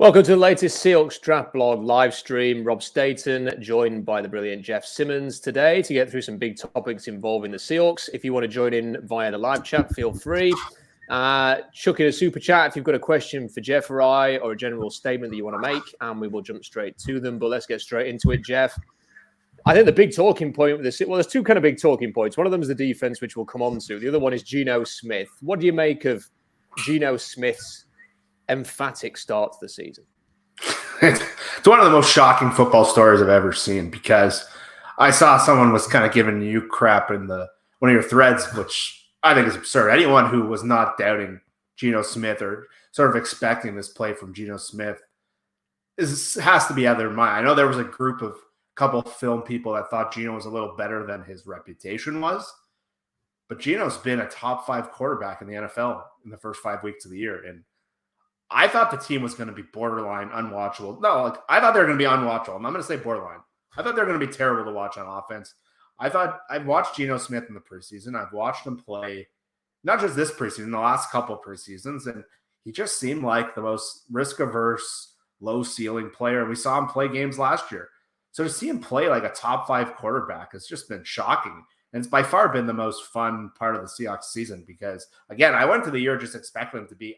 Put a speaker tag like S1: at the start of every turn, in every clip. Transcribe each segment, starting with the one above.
S1: Welcome to the latest Seahawks Draft Blog live stream. Rob Staton, joined by the brilliant Jeff Simmons today to get through some big topics involving the Seahawks. If you want to join in via the live chat, feel free. Chuck in a super chat if you've got a question for Jeff or I, or a general statement that you want to make, and we will jump straight to them. But let's get straight into it, Jeff. I think the big talking point with this, well, there's two kind of big talking points. One of them is the defense, which we'll come on to. The other one is Geno Smith. What do you make of Geno Smith's emphatic start to the season?
S2: It's one of the most shocking football stories I've ever seen, because I saw someone was kind of giving you crap in one of your threads, which I think is absurd. Anyone who was not doubting Geno Smith or sort of expecting this play from Geno Smith has to be out of their mind. I know there was a couple of film people that thought Geno was a little better than his reputation was, but Geno's been a top 5 quarterback in the NFL in the first 5 weeks of the year, and I thought the team was going to be borderline unwatchable. No, I thought they were going to be unwatchable. I'm not going to say borderline. I thought they were going to be terrible to watch on offense. I've watched Geno Smith in the preseason. I've watched him play, not just this preseason, the last couple of preseasons, and he just seemed like the most risk-averse, low-ceiling player. We saw him play games last year. So to see him play like a top 5 quarterback has just been shocking. And it's by far been the most fun part of the Seahawks season because, again, I went to the year just expecting him to be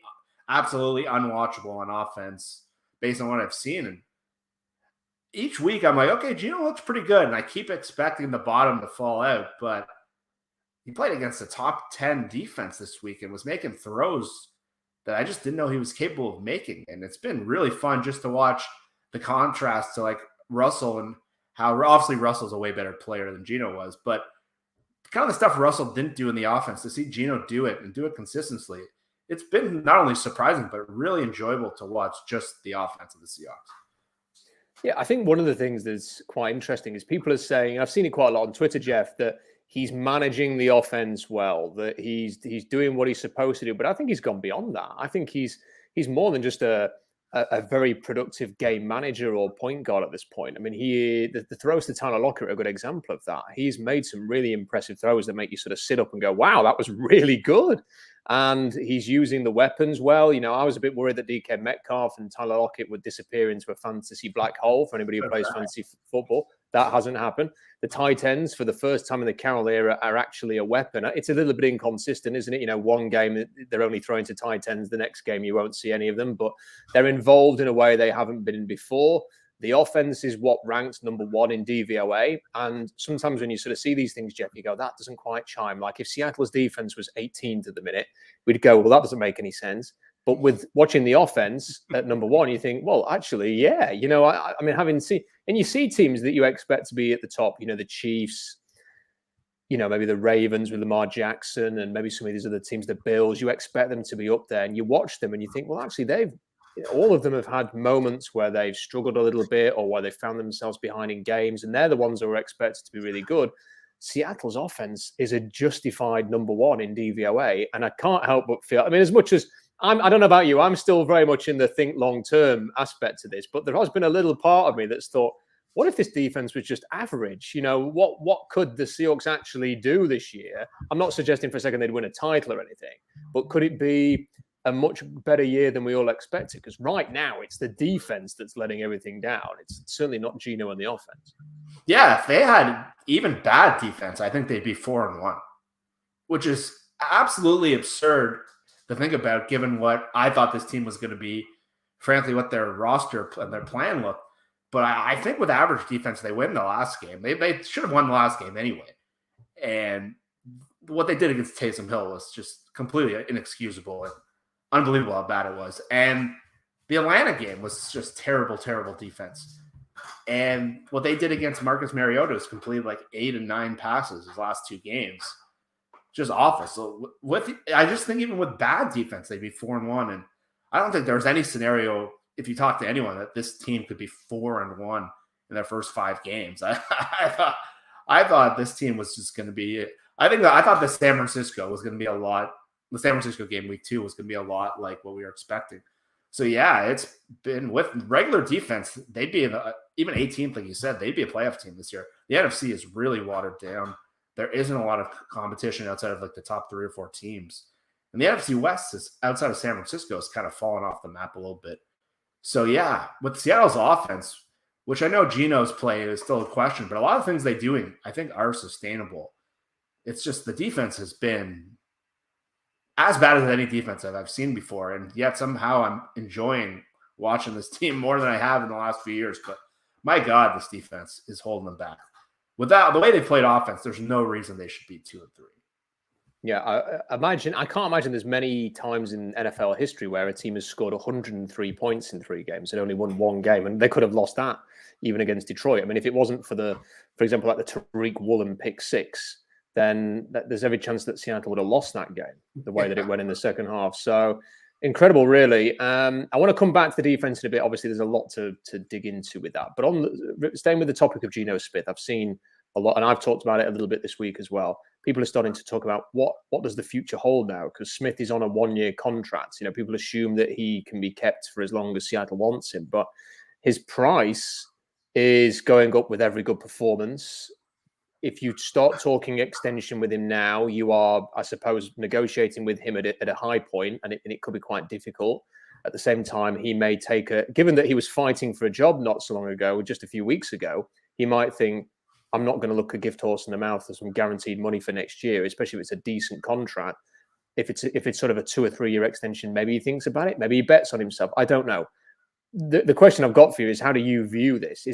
S2: absolutely unwatchable on offense based on what I've seen. And each week I'm like, okay, Geno looks pretty good. And I keep expecting the bottom to fall out, but he played against the top 10 defense this week and was making throws that I just didn't know he was capable of making. And it's been really fun just to watch the contrast to like Russell and how obviously Russell's a way better player than Geno was, but kind of the stuff Russell didn't do in the offense, to see Geno do it and do it consistently. It's been not only surprising, but really enjoyable to watch just the offense of the Seahawks.
S1: Yeah, I think one of the things that's quite interesting is people are saying, and I've seen it quite a lot on Twitter, Jeff, that he's managing the offense well, that he's doing what he's supposed to do. But I think he's gone beyond that. I think he's more than just a very productive game manager or point guard at this point. I mean, the throws to Tyler Lockett are a good example of that. He's made some really impressive throws that make you sort of sit up and go, wow, that was really good. And he's using the weapons well. You know, I was a bit worried that DK Metcalf and Tyler Lockett would disappear into a fantasy black hole for anybody who plays fantasy football. That hasn't happened. The tight ends, for the first time in the Carroll era, are actually a weapon. It's a little bit inconsistent, isn't it? You know, one game they're only throwing to tight ends. The next game you won't see any of them. But they're involved in a way they haven't been in before. The offense is what ranks number 1 in DVOA. And sometimes when you sort of see these things, Jeff, you go, that doesn't quite chime. Like if Seattle's defense was 18th at the minute, we'd go, well, that doesn't make any sense. But with watching the offense at number 1, you think, well, actually, yeah. You know, I mean, having seen, and you see teams that you expect to be at the top, you know, the Chiefs, you know, maybe the Ravens with Lamar Jackson and maybe some of these other teams, the Bills, you expect them to be up there. And you watch them and you think, well, actually, all of them have had moments where they've struggled a little bit or where they found themselves behind in games, and they're the ones that are expected to be really good. Seattle's offense is a justified number 1 in DVOA, and I can't help but feel, I mean, as much as I don't know about you, I'm still very much in the think long-term aspect to this, but there has been a little part of me that's thought, what if this defense was just average? You know, what could the Seahawks actually do this year? I'm not suggesting for a second they'd win a title or anything, but could it be a much better year than we all expected? Because right now it's the defense that's letting everything down. It's certainly not Geno and the offense.
S2: Yeah, if they had even bad defense, I think they'd be 4-1, which is absolutely absurd to think about given what I thought this team was going to be, frankly, what their roster and their plan looked. But I think with average defense, they win the last game. They should have won the last game anyway. And what they did against Taysom Hill was just completely inexcusable and unbelievable how bad it was. And the Atlanta game was just terrible, terrible defense. And what they did against Marcus Mariota is completed like 8 and 9 passes his last 2 games. Just awful. So I just think even with bad defense, they'd be 4-1. And I don't think there's any scenario, if you talk to anyone, that this team could be 4-1 in their first 5 games. I thought this team was just going to be. I thought the San Francisco was going to be a lot. The San Francisco game week 2 was going to be a lot like what we were expecting. So yeah, it's been with regular defense, they'd be even 18th, like you said, they'd be a playoff team this year. The NFC is really watered down. There isn't a lot of competition outside of like the top 3 or 4 teams. And the NFC West is outside of San Francisco is kind of fallen off the map a little bit. So yeah, with Seattle's offense, which I know Geno's play is still a question, but a lot of things they're doing, I think, are sustainable. It's just the defense has been as bad as any defense that I've seen before, and yet somehow I'm enjoying watching this team more than I have in the last few years. But my God, this defense is holding them back. Without the way they played offense, there's no reason they should be 2-3.
S1: Yeah, I can't imagine there's many times in NFL history where a team has scored 103 points in 3 games and only won 1 game, and they could have lost that even against Detroit. I mean, if it wasn't for example, like the Tariq Woolen pick 6, then there's every chance that Seattle would have lost that game the way that it went in the second half. So incredible, really. I want to come back to the defense in a bit. Obviously, there's a lot to dig into with that. But staying with the topic of Geno Smith, I've seen a lot, and I've talked about it a little bit this week as well. People are starting to talk about what does the future hold now, because Smith is on a 1-year contract. You know, people assume that he can be kept for as long as Seattle wants him, but his price is going up with every good performance. If you start talking extension with him now, you are, I suppose, negotiating with him at a high point, and it could be quite difficult. At the same time, he may given that he was fighting for a job not so long ago, just a few weeks ago, he might think, I'm not going to look a gift horse in the mouth for some guaranteed money for next year, especially if it's a decent contract. If it's sort of a 2 or 3 year extension, maybe he thinks about it. Maybe he bets on himself. I don't know. The question I've got for you is, how do you view this?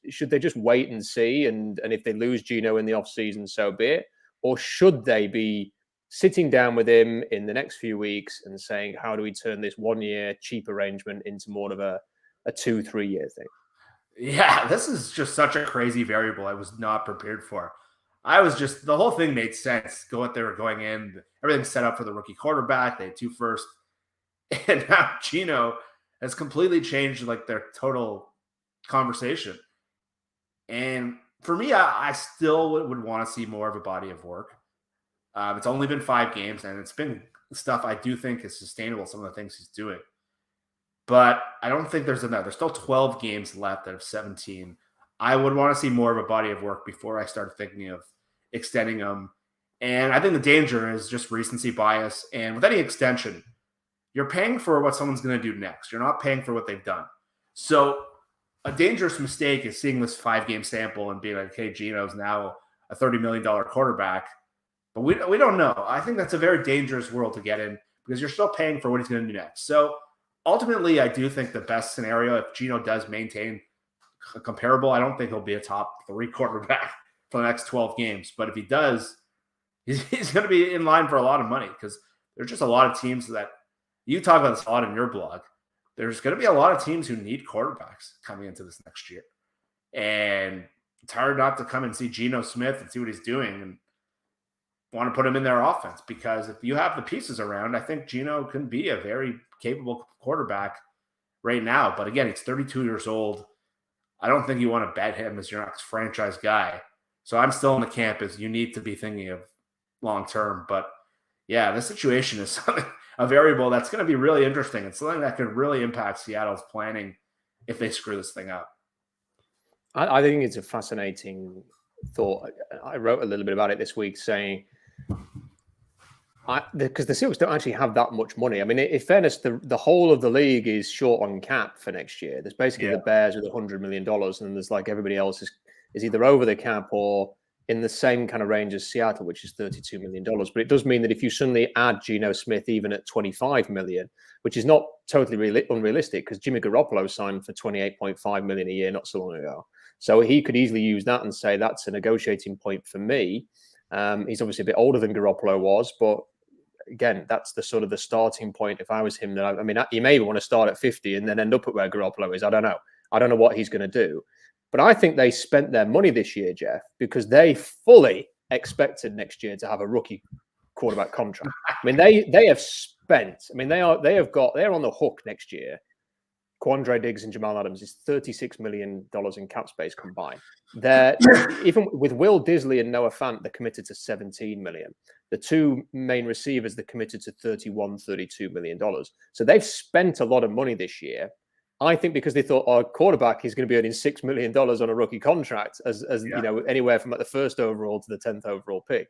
S1: Should they just wait and see? And if they lose Geno in the offseason, so be it. Or should they be sitting down with him in the next few weeks and saying, how do we turn this 1-year cheap arrangement into more of a 2-3 year thing?
S2: Yeah, this is just such a crazy variable I was not prepared for. The whole thing made sense. What they were going in, everything's set up for the rookie quarterback. They had 2 firsts. And now Geno has completely changed like their total conversation. And for me, I still would want to see more of a body of work. It's only been 5 games, and it's been stuff I do think is sustainable, some of the things he's doing. But I don't think there's enough. There's still 12 games left out of 17. I would want to see more of a body of work before I start thinking of extending them. And I think the danger is just recency bias. And with any extension, you're paying for what someone's going to do next. You're not paying for what they've done. So a dangerous mistake is seeing this 5-game sample and being like, hey, Geno's now a $30 million quarterback. But we don't know. I think that's a very dangerous world to get in, because you're still paying for what he's going to do next. So ultimately, I do think the best scenario, if Geno does maintain a comparable, I don't think he'll be a top 3 quarterback for the next 12 games. But if he does, he's going to be in line for a lot of money, because there's just a lot of teams that you talk about this a lot in your blog. There's going to be a lot of teams who need quarterbacks coming into this next year. And it's hard not to come and see Geno Smith and see what he's doing and want to put him in their offense, because if you have the pieces around, I think Geno can be a very capable quarterback right now. But again, he's 32 years old. I don't think you want to bet him as your next franchise guy. So I'm still in the camp as you need to be thinking of long term. But yeah, this situation is a variable that's going to be really interesting. It's something that could really impact Seattle's planning if they screw this thing up.
S1: I think it's a fascinating thought. I wrote a little bit about it this week, saying, because the Seahawks don't actually have that much money. I mean, in fairness, the whole of the league is short on cap for next year. There's basically the Bears with $100 million, and there's like everybody else is either over the cap or in the same kind of range as Seattle, which is $32 million. But it does mean that if you suddenly add Geno Smith even at $25 million, which is not totally unrealistic, because Jimmy Garoppolo signed for $28.5 million a year not so long ago. So he could easily use that and say, that's a negotiating point for me. He's obviously a bit older than Garoppolo was, but again, that's the sort of the starting point. If I was him, then I mean, you may want to start at 50 and then end up at where Garoppolo is. I don't know. I don't know what he's going to do. But I think they spent their money this year, Jeff, because they fully expected next year to have a rookie quarterback contract. I mean, they have spent. I mean, they're on the hook next year. Quandre Diggs and Jamal Adams is $36 million in cap space combined. They're even with Will Disley and Noah Fant, they're committed to $17 million. The 2 main receivers, they're committed to $32 million. So they've spent a lot of money this year. I think because they thought our quarterback is going to be earning $6 million on a rookie contract, as you know, anywhere from like the 1st overall to the 10th overall pick.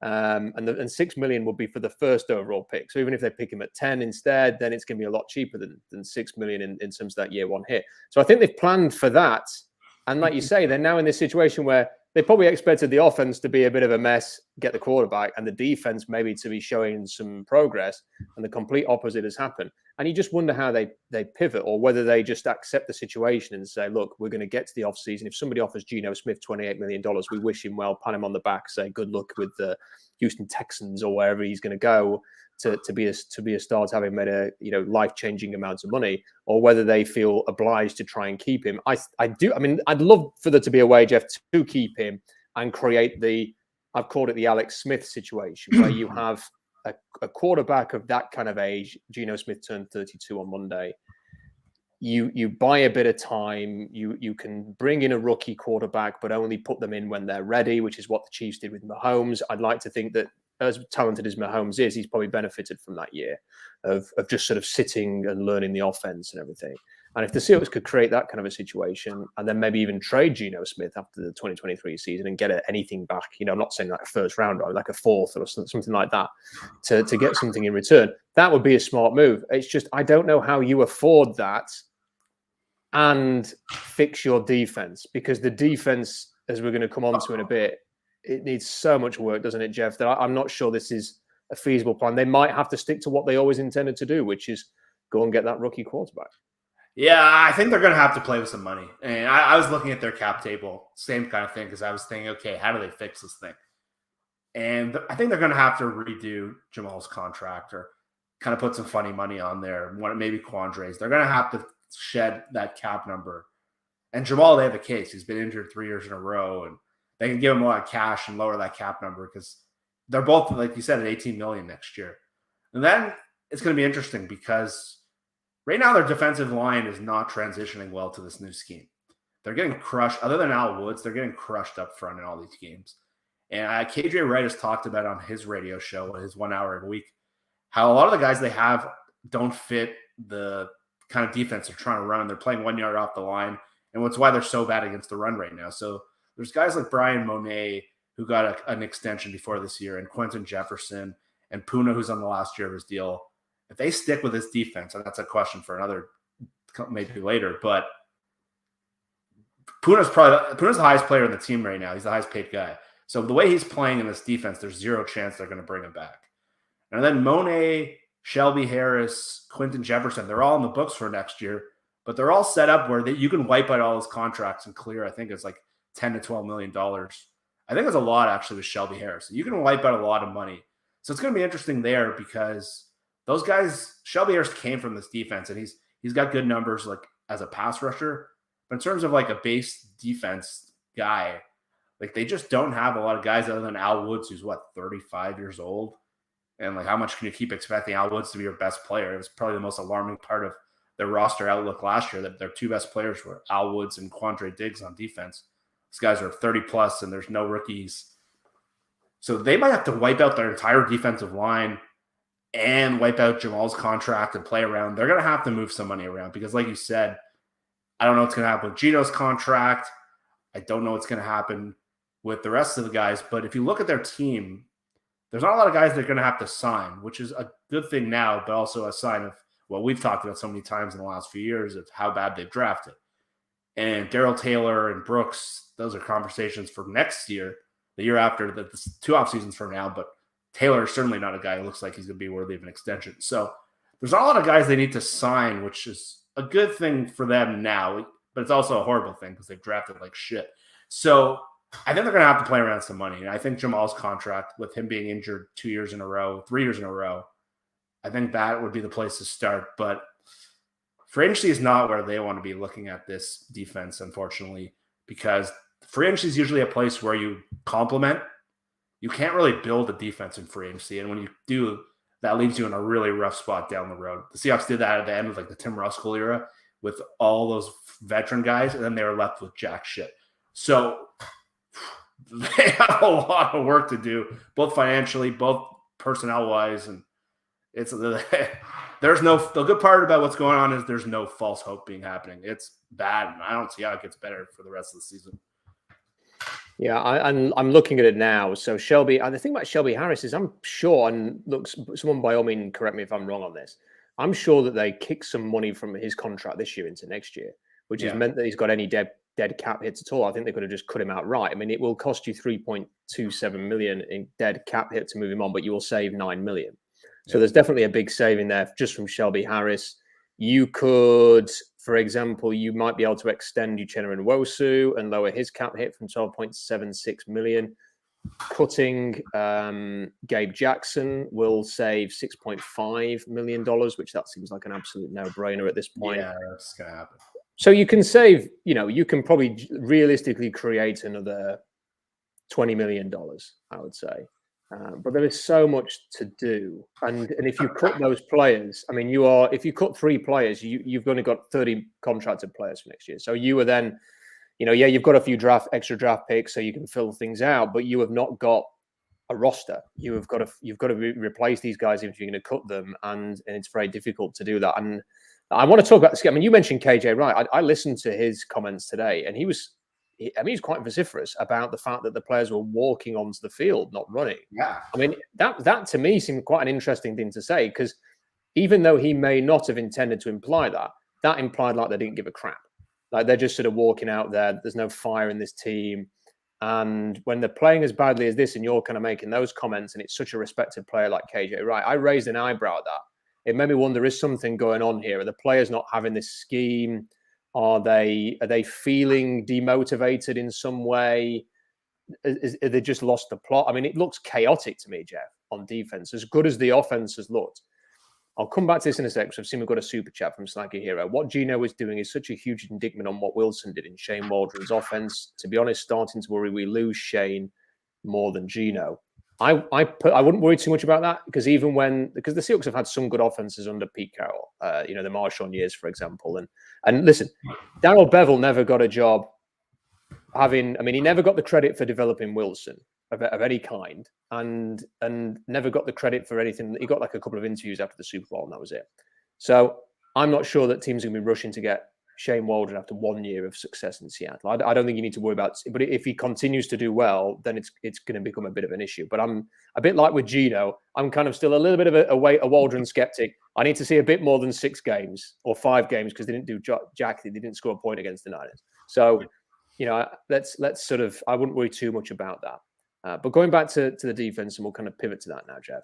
S1: And 6 million would be for the first overall pick. So even if they pick him at 10 instead, then it's going to be a lot cheaper than 6 million in terms of that year one hit. So I think they've planned for that. And like you say, they're now in this situation where they probably expected the offense to be a bit of a mess, get the quarterback, and the defense maybe to be showing some progress, and the complete opposite has happened. And you just wonder how they pivot, or whether they just accept the situation and say, look, we're going to get to the offseason. If somebody offers Geno Smith $28 million, we wish him well, pat him on the back, say good luck with the Houston Texans or wherever he's going to go to be a star, to having made a life-changing amounts of money, or whether they feel obliged to try and keep him. I'd love for there to be a way, Jeff, to keep him and create I've called it the Alex Smith situation, where you have a quarterback of that kind of age. Geno Smith turned 32 on Monday. You buy a bit of time. You can bring in a rookie quarterback, but only put them in when they're ready, which is what the Chiefs did with Mahomes. I'd like to think that, as talented as Mahomes is, he's probably benefited from that year of just sort of sitting and learning the offense and everything. And if the Seahawks could create that kind of a situation, and then maybe even trade Geno Smith after the 2023 season and get anything back, I'm not saying like a first round, like a fourth or something like that, to get something in return, that would be a smart move. It's just, I don't know how you afford that and fix your defense, because the defense, as we're going to come on to in a bit, it needs so much work, doesn't it, Jeff, that I'm not sure this is a feasible plan. They might have to stick to what they always intended to do, which is go and get that rookie quarterback.
S2: Yeah, I think they're going to have to play with some money. And I was looking at their cap table, same kind of thing, because I was thinking, okay, how do they fix this thing? And I think they're going to have to redo Jamal's contract, or kind of put some funny money on there, maybe Quandre's. They're going to have to shed that cap number. And Jamal, they have a case. He's been injured 3 years in a row, and they can give him a lot of cash and lower that cap number, because they're both, like you said, at 18 million next year. And then it's going to be interesting, because right now their defensive line is not transitioning well to this new scheme. They're getting crushed. Other than Al Woods, they're getting crushed up front in all these games. And KJ Wright has talked about on his radio show, his 1 hour a week, how a lot of the guys they have don't fit the kind of defense they're trying to run. They're playing 1 yard off the line, and that's why they're so bad against the run right now. So there's guys like Brian Monet, who got an extension before this year, and Quentin Jefferson, and Puna, who's on the last year of his deal. If they stick with this defense, and that's a question for another, maybe later, but Puna's the highest player in the team right now. He's the highest paid guy. So the way he's playing in this defense, there's zero chance they're going to bring him back. And then Monet, Shelby Harris, Quentin Jefferson, they're all in the books for next year, but they're all set up where you can wipe out all his contracts and clear, I think it's like $10 to $12 million. I think it's a lot, actually, with Shelby Harris. You can wipe out a lot of money. So it's going to be interesting there, because those guys, Shelby Harris came from this defense, and he's got good numbers like as a pass rusher. But in terms of like a base defense guy, like they just don't have a lot of guys other than Al Woods, who's 35 years old. And like, how much can you keep expecting Al Woods to be your best player? It was probably the most alarming part of their roster outlook last year, that their two best players were Al Woods and Quandre Diggs on defense. These guys are 30 plus, and there's no rookies. So they might have to wipe out their entire defensive line and wipe out Jamal's contract and play around. They're going to have to move some money around, because like you said, I don't know what's going to happen with Geno's contract. I don't know what's going to happen with the rest of the guys. But if you look at their team, there's not a lot of guys they're going to have to sign, which is a good thing now, but also a sign of what we've talked about so many times in the last few years, of how bad they've drafted. And Darrell Taylor and Brooks, those are conversations for next year, the year after, the 2 off seasons from now. But Taylor is certainly not a guy who looks like he's going to be worthy of an extension. So there's not a lot of guys they need to sign, which is a good thing for them now, but it's also a horrible thing because they've drafted like shit. So I think they're going to have to play around some money. And I think Jamal's contract, with him being injured 3 years in a row, I think that would be the place to start. But free agency is not where they want to be looking at this defense, unfortunately, because free agency is usually a place where you complement. You can't really build a defense in free agency. And when you do, that leaves you in a really rough spot down the road. The Seahawks did that at the end of like the Tim Ruskell era with all those veteran guys, and then they were left with jack shit. So they have a lot of work to do, both financially, both personnel-wise, and it's there's no, the good part about what's going on is there's no false hope being happening. It's bad, and I don't see how it gets better for the rest of the season.
S1: Yeah, I'm looking at it now. So Shelby, and the thing about Shelby Harris is I'm sure, and look, someone by all means correct me if I'm wrong on this. I'm sure that they kicked some money from his contract this year into next year, which has meant that he's got any dead cap hits at all. I think they could have just cut him outright. I mean, it will cost you 3.27 million in dead cap hit to move him on, but you will save 9 million. So there's definitely a big saving there just from Shelby Harris. You could, for example, you might be able to extend Uchenna Nwosu and lower his cap hit from 12.76 million. Cutting Gabe Jackson will save $6.5 million, which that seems like an absolute no-brainer at this point.
S2: Yeah, that's going to happen.
S1: So you can save, you can probably realistically create another $20 million, I would say. But there is so much to do. And if you cut those players, I mean, if you cut 3 players, you've only got 30 contracted players for next year. So you are then, you've got a few extra draft picks so you can fill things out, but you have not got a roster. You've got to replace these guys if you're going to cut them. And it's very difficult to do that. And I want to talk about this. I mean, you mentioned KJ Wright. I listened to his comments today, and he's quite vociferous about the fact that the players were walking onto the field, not running.
S2: Yeah.
S1: I mean, that to me seemed quite an interesting thing to say, because even though he may not have intended to imply that, that implied like they didn't give a crap. Like they're just sort of walking out there. There's no fire in this team. And when they're playing as badly as this and you're kind of making those comments and it's such a respected player like KJ Wright, I raised an eyebrow at that. It made me wonder, is something going on here? Are the players not having this scheme? Are they feeling demotivated in some way? Are they just lost the plot? I mean, it looks chaotic to me, Jeff, on defense, as good as the offense has looked. I'll come back to this in a sec, because I've seen we've got a super chat from Snacky Hero. What Geno is doing is such a huge indictment on what Wilson did in Shane Waldron's offense. To be honest, starting to worry we lose Shane more than Geno. I wouldn't worry too much about that, because because the Seahawks have had some good offenses under Pete Carroll, the Marshawn years, for example. And listen, Darrell Bevell never got a job he never got the credit for developing Wilson of any kind, and never got the credit for anything. He got like a couple of interviews after the Super Bowl, and that was it. So I'm not sure that teams are going to be rushing to get Shane Waldron after 1 year of success in Seattle. I don't think you need to worry about it. But if he continues to do well, then it's going to become a bit of an issue. But I'm a bit like with Geno. I'm kind of still a little bit of a Waldron skeptic. I need to see a bit more than 6 games or 5 games, because they didn't do jack. They didn't score a point against the Niners. So, let's sort of, I wouldn't worry too much about that. But going back to the defense, and we'll kind of pivot to that now, Jeff.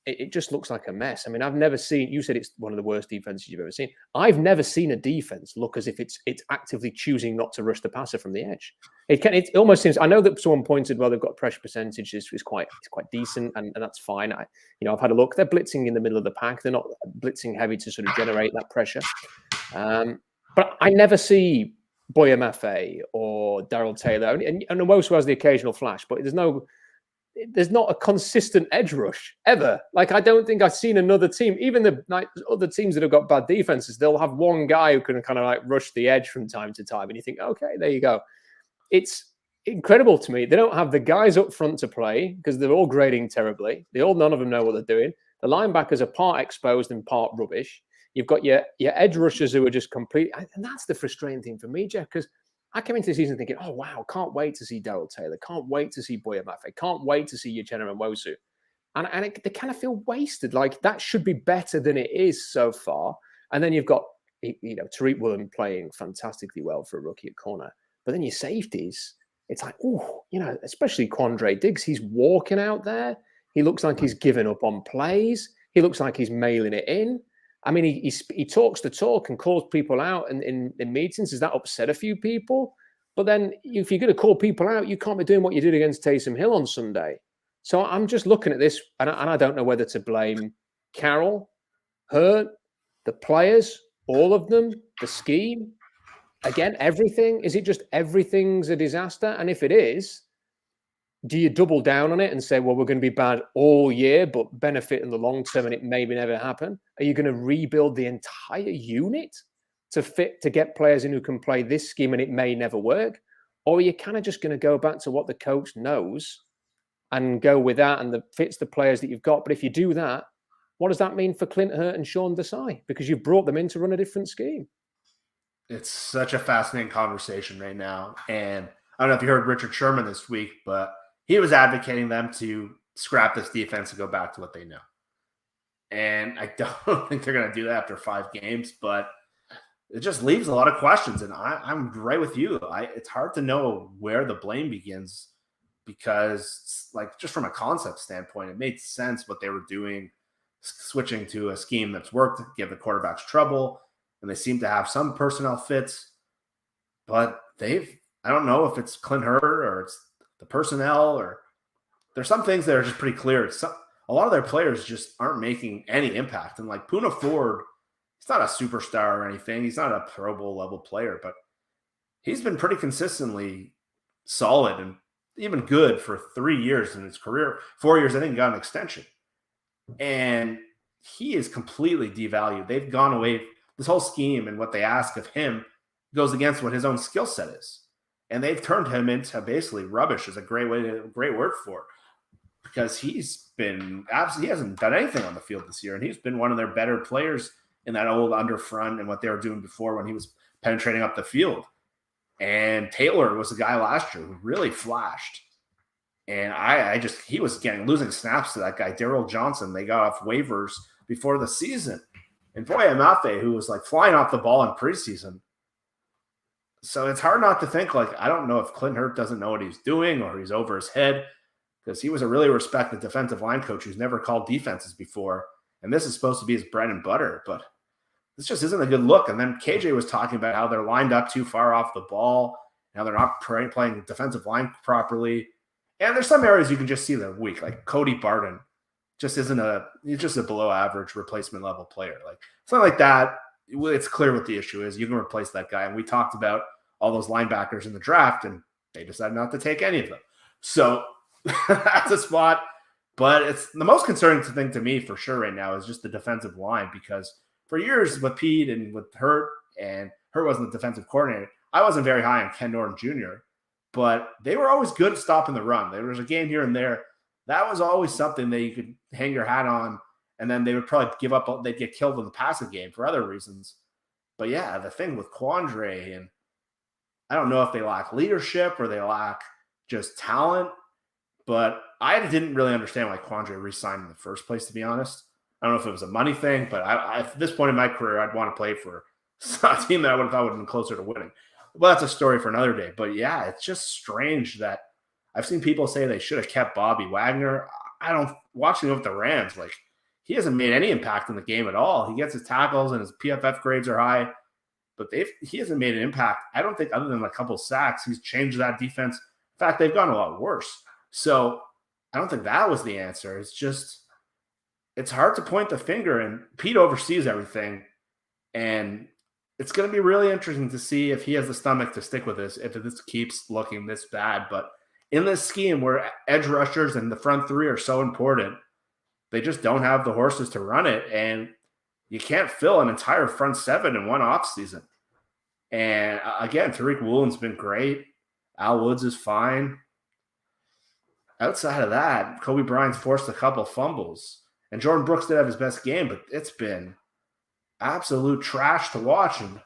S1: It just looks like a mess. I mean, I've never seen, you said it's one of the worst defenses you've ever seen. I've never seen a defense look as if it's actively choosing not to rush the passer from the edge. It almost seems, I know that someone pointed, well, they've got pressure percentage is quite decent, and that's fine. I've had a look. They're blitzing in the middle of the pack. They're not blitzing heavy to sort of generate that pressure. But I never see Boyer Mafe or Darrell Taylor, and Nwosu has the occasional flash, but there's not a consistent edge rush ever. Like, I don't think I've seen another team, even the other teams that have got bad defenses, they'll have one guy who can kind of like rush the edge from time to time. And you think, okay, there you go. It's incredible to me. They don't have the guys up front to play, because they're all grading terribly. None of them know what they're doing. The linebackers are part exposed and part rubbish. You've got your edge rushers who are just complete. And that's the frustrating thing for me, Jeff, because I came into the season thinking, oh, wow, can't wait to see Darrell Taylor. Can't wait to see Boyer Mafe. Can't wait to see Uchenna Nwosu. And they kind of feel wasted. Like, that should be better than it is so far. And then you've got, Tariq Woolen playing fantastically well for a rookie at corner. But then your safeties, it's like, especially Quandre Diggs. He's walking out there. He looks like he's giving up on plays. He looks like he's mailing it in. I mean, he talks the talk and calls people out in meetings. Does that upset a few people? But then if you're going to call people out, you can't be doing what you did against Taysom Hill on Sunday. So I'm just looking at this, and I don't know whether to blame Carroll, Hurt, the players, all of them, the scheme. Again, everything. Is it just everything's a disaster? And if it is, do you double down on it and say, well, we're going to be bad all year, but benefit in the long term, and it maybe never happen? Are you going to rebuild the entire unit to get players in who can play this scheme and it may never work? Or are you kind of just going to go back to what the coach knows and go with that, and fits the players that you've got? But if you do that, what does that mean for Clint Hurt and Sean Desai? Because you've brought them in to run a different scheme.
S2: It's such a fascinating conversation right now. And I don't know if you heard Richard Sherman this week, but he was advocating them to scrap this defense and go back to what they know. And I don't think they're going to do that after 5 games, but it just leaves a lot of questions. And I'm right with you. It's hard to know where the blame begins because, like, just from a concept standpoint, it made sense what they were doing, switching to a scheme that's worked to give the quarterbacks trouble. And they seem to have some personnel fits, but I don't know if it's Clint Hurtt or it's the personnel, or there's some things that are just pretty clear. A lot of their players just aren't making any impact. And like Poona Ford, he's not a superstar or anything. He's not a Pro Bowl level player, but he's been pretty consistently solid and even good for 3 years in his career. 4 years, I think he got an extension. And he is completely devalued. They've gone away. This whole scheme and what they ask of him goes against what his own skill set is. And they've turned him into basically rubbish is a great word for it. Because he hasn't done anything on the field this year. And he's been one of their better players in that old under front and what they were doing before when he was penetrating up the field. And Taylor was a guy last year who really flashed. And he was losing snaps to that guy, Darryl Johnson. They got off waivers before the season. And Boye Mafe, who was like flying off the ball in preseason. So it's hard not to think, like, I don't know if Clint Hurtt doesn't know what he's doing or he's over his head, because he was a really respected defensive line coach who's never called defenses before. And this is supposed to be his bread and butter, but this just isn't a good look. And then KJ was talking about how they're lined up too far off the ball, how they're not playing defensive line properly. And there's some areas you can just see they're weak, like Cody Barton just he's just a below average replacement level player. Like something like that, it's clear what the issue is. You can replace that guy. And we talked about all those linebackers in the draft, and they decided not to take any of them. So that's a spot. But it's the most concerning thing to me for sure right now is just the defensive line, because for years with Pete and with Hurt, and Hurt wasn't the defensive coordinator, I wasn't very high on Ken Norton Jr., but they were always good at stopping the run. There was a game here and there. That was always something that you could hang your hat on, and then they would probably give up. They'd get killed in the passing game for other reasons. But yeah, the thing with Quandre, and I don't know if they lack leadership or they lack just talent, but I didn't really understand why Quandre re-signed in the first place, to be honest. I don't know if it was a money thing, but at this point in my career, I'd want to play for a team that I would have thought would have been closer to winning. Well, that's a story for another day. But yeah, it's just strange that I've seen people say they should have kept Bobby Wagner. Watching him with the Rams, like, he hasn't made any impact in the game at all. He gets his tackles and his PFF grades are high, but he hasn't made an impact. I don't think, other than a couple sacks, he's changed that defense. In fact, they've gone a lot worse. So I don't think that was the answer. It's hard to point the finger, and Pete oversees everything. And it's going to be really interesting to see if he has the stomach to stick with this, if this keeps looking this bad. But in this scheme where edge rushers and the front three are so important, they just don't have the horses to run it. And you can't fill an entire front seven in one offseason. And again, Tariq Woolen's been great. Al Woods is fine. Outside of that, Kobe Bryant's forced a couple fumbles. And Jordan Brooks did have his best game, but it's been absolute trash to watch. And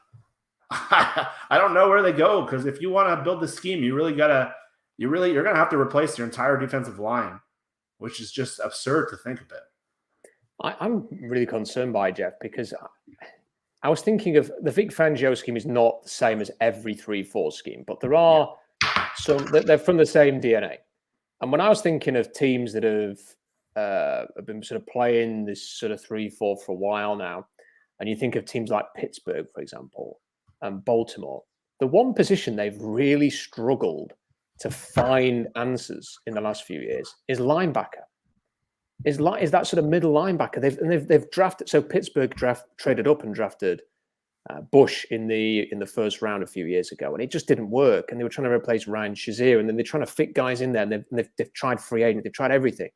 S2: I don't know where they go, because if you want to build the scheme, you're going to have to replace your entire defensive line, which is just absurd to think about.
S1: I'm really concerned by Jeff, because I was thinking of the Vic Fangio scheme is not the same as every 3-4 scheme, but there are some, they're from the same DNA. And when I was thinking of teams that have been sort of playing this sort of 3-4 for a while now, and you think of teams like Pittsburgh, for example, and Baltimore, the one position they've really struggled to find answers in the last few years is linebacker. Is that sort of middle linebacker? They've drafted. So Pittsburgh traded up and drafted Bush in the first round a few years ago, and it just didn't work. And they were trying to replace Ryan Shazier, and then they're trying to fit guys in there. And they've tried free agent, they've tried everything.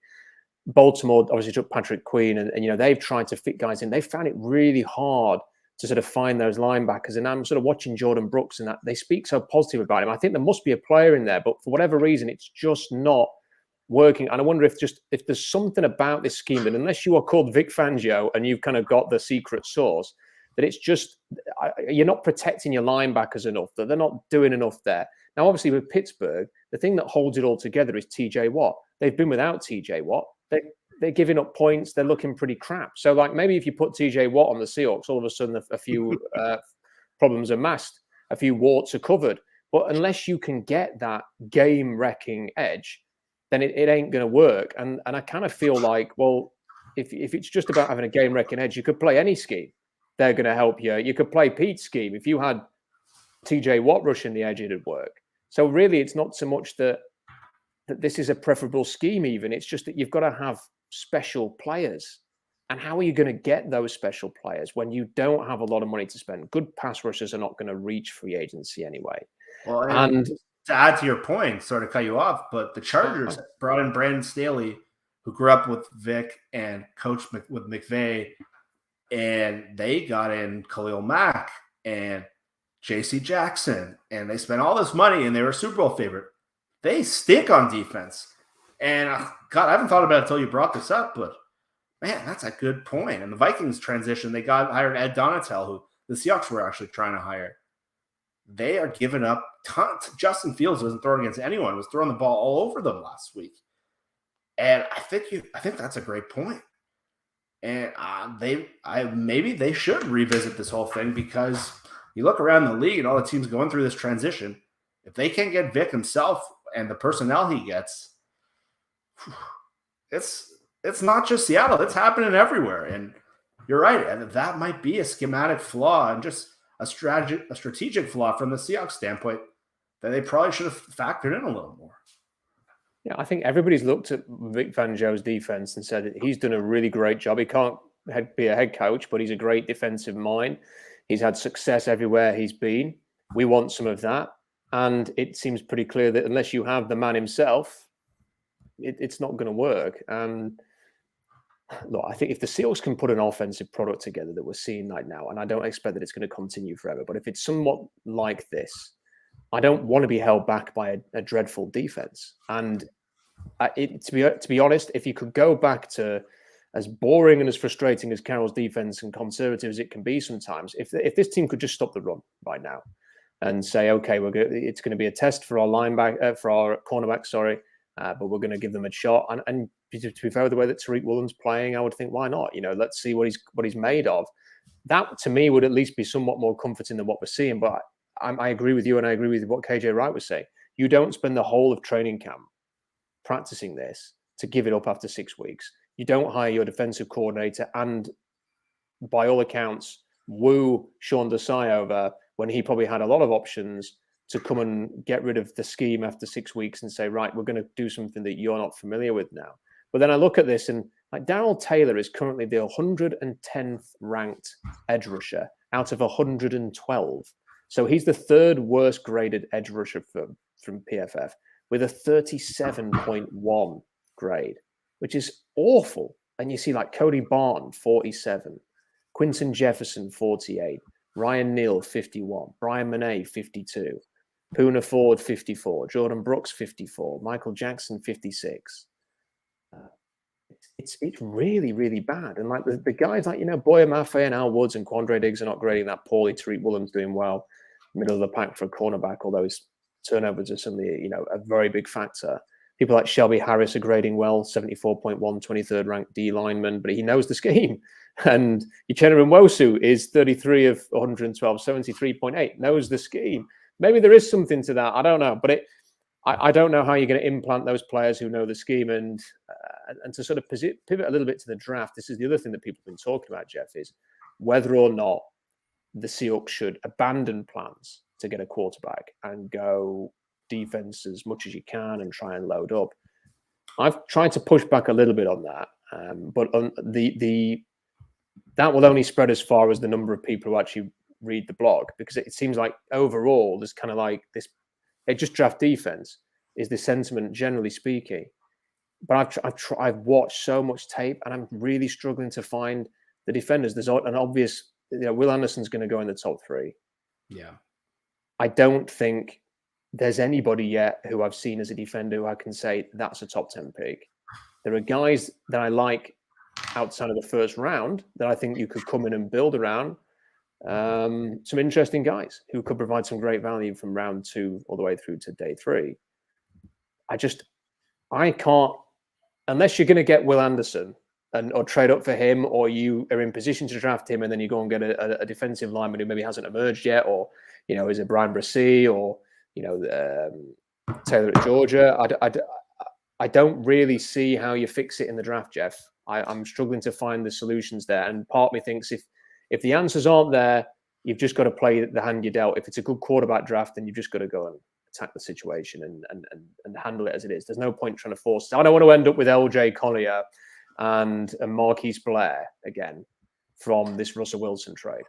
S1: Baltimore obviously took Patrick Queen, and they've tried to fit guys in. They found it really hard to sort of find those linebackers. And I'm sort of watching Jordan Brooks, and that they speak so positive about him. I think there must be a player in there, but for whatever reason, it's just not working. And I wonder if there's something about this scheme that, unless you are called Vic Fangio and you've kind of got the secret sauce, that it's just you're not protecting your linebackers enough, that they're not doing enough there. Now, obviously, with Pittsburgh, the thing that holds it all together is TJ Watt. They've been without TJ Watt. They're giving up points. They're looking pretty crap. So, like, maybe if you put TJ Watt on the Seahawks, all of a sudden a few problems are masked, a few warts are covered. But unless you can get that game-wrecking edge, then it ain't going to work. And I kind of feel like, well, if it's just about having a game-wrecking edge, you could play any scheme. They're going to help you. You could play Pete's scheme. If you had TJ Watt rushing the edge, it'd work. So really, it's not so much that this is a preferable scheme even. It's just that you've got to have special players. And how are you going to get those special players when you don't have a lot of money to spend? Good pass rushers are not going to reach free agency anyway.
S2: Well, and to add to your point, sort of cut you off, but the Chargers brought in Brandon Staley, who grew up with Vic and coached with McVay, and they got in Khalil Mack and J.C. Jackson, and they spent all this money, and they were a Super Bowl favorite. They stick on defense. And, God, I haven't thought about it until you brought this up, but, man, that's a good point. And the Vikings transition, they hired Ed Donatel, who the Seahawks were actually trying to hire. They are giving up tons. Justin Fields wasn't throwing against anyone. Was throwing the ball all over them last week. And I think that's a great point. And maybe they should revisit this whole thing, because you look around the league and all the teams going through this transition. If they can't get Vic himself and the personnel he gets, it's not just Seattle. It's happening everywhere. And you're right. And that might be a schematic flaw and just a strategic flaw from the Seahawks standpoint that they probably should have factored in a little more.
S1: Yeah, I think everybody's looked at Vic Fangio's defense and said that he's done a really great job. He can't be a head coach, but he's a great defensive mind. He's had success everywhere he's been. We want some of that. And it seems pretty clear that unless you have the man himself, it's not going to work. And look, I think if the Seahawks can put an offensive product together that we're seeing right now, and I don't expect that it's going to continue forever, but if it's somewhat like this, I don't want to be held back by a dreadful defense. And to be honest, if you could go back to as boring and as frustrating as Carroll's defense and conservative as it can be sometimes, if this team could just stop the run right now and say, okay, it's going to be a test for our cornerback, but we're going to give them a shot. And to be fair, the way that Tariq Woolen's playing, I would think, why not? Let's see what he's made of. That to me would at least be somewhat more comforting than what we're seeing. But I agree with you, and I agree with what KJ Wright was saying. You don't spend the whole of training camp practicing this to give it up after 6 weeks. You don't hire your defensive coordinator and, by all accounts, woo Sean Desai over when he probably had a lot of options to come and get rid of the scheme after 6 weeks and say, right, we're going to do something that you're not familiar with now. But then I look at this and like Darrell Taylor is currently the 110th ranked edge rusher out of 112. So he's the third worst graded edge rusher from PFF with a 37.1 grade, which is awful. And you see like Cody Barton, 47, Quinton Jefferson, 48, Ryan Neal, 51, Brian Monet, 52, Poona Ford, 54, Jordan Brooks, 54, Michael Jackson, 56. It's really, really bad. And like the guys like, Boyer Maffei and Al Woods and Quandre Diggs are not grading that poorly. Tariq Woolen's doing well, middle of the pack for a cornerback, although his turnovers are suddenly, a very big factor. People like Shelby Harris are grading well, 74.1, 23rd ranked D lineman, but he knows the scheme. And Uchenna Nwosu is 33 of 112, 73.8, knows the scheme. Maybe there is something to that. I don't know. But I don't know how you're going to implant those players who know the scheme. And to sort of pivot a little bit to the draft, this is the other thing that people have been talking about, Jeff, is whether or not the Seahawks should abandon plans to get a quarterback and go defense as much as you can and try and load up. I've tried to push back a little bit on that, but on that will only spread as far as the number of people who actually read the blog, because it seems like overall there's kind of like this, just draft defense is the sentiment generally speaking. But I've watched so much tape and I'm really struggling to find the defenders. There's an obvious, Will Anderson's going to go in the top 3.
S2: Yeah.
S1: I don't think there's anybody yet who I've seen as a defender who I can say that's a top 10 pick. There are guys that I like outside of the first round that I think you could come in and build around. some interesting guys who could provide some great value from round 2 all the way through to day 3. I can't, unless you're going to get Will Anderson or trade up for him, or you are in position to draft him and then you go and get a defensive lineman who maybe hasn't emerged yet, or, is it Brian Brissy or, Taylor at Georgia. I don't really see how you fix it in the draft, Jeff. I'm struggling to find the solutions there. And part of me thinks if the answers aren't there, you've just got to play the hand you dealt. If it's a good quarterback draft, then you've just got to go and attack the situation and handle it as it is. There's no point trying to force it. I don't want to end up with LJ Collier and Marquise Blair again from this Russell Wilson trade.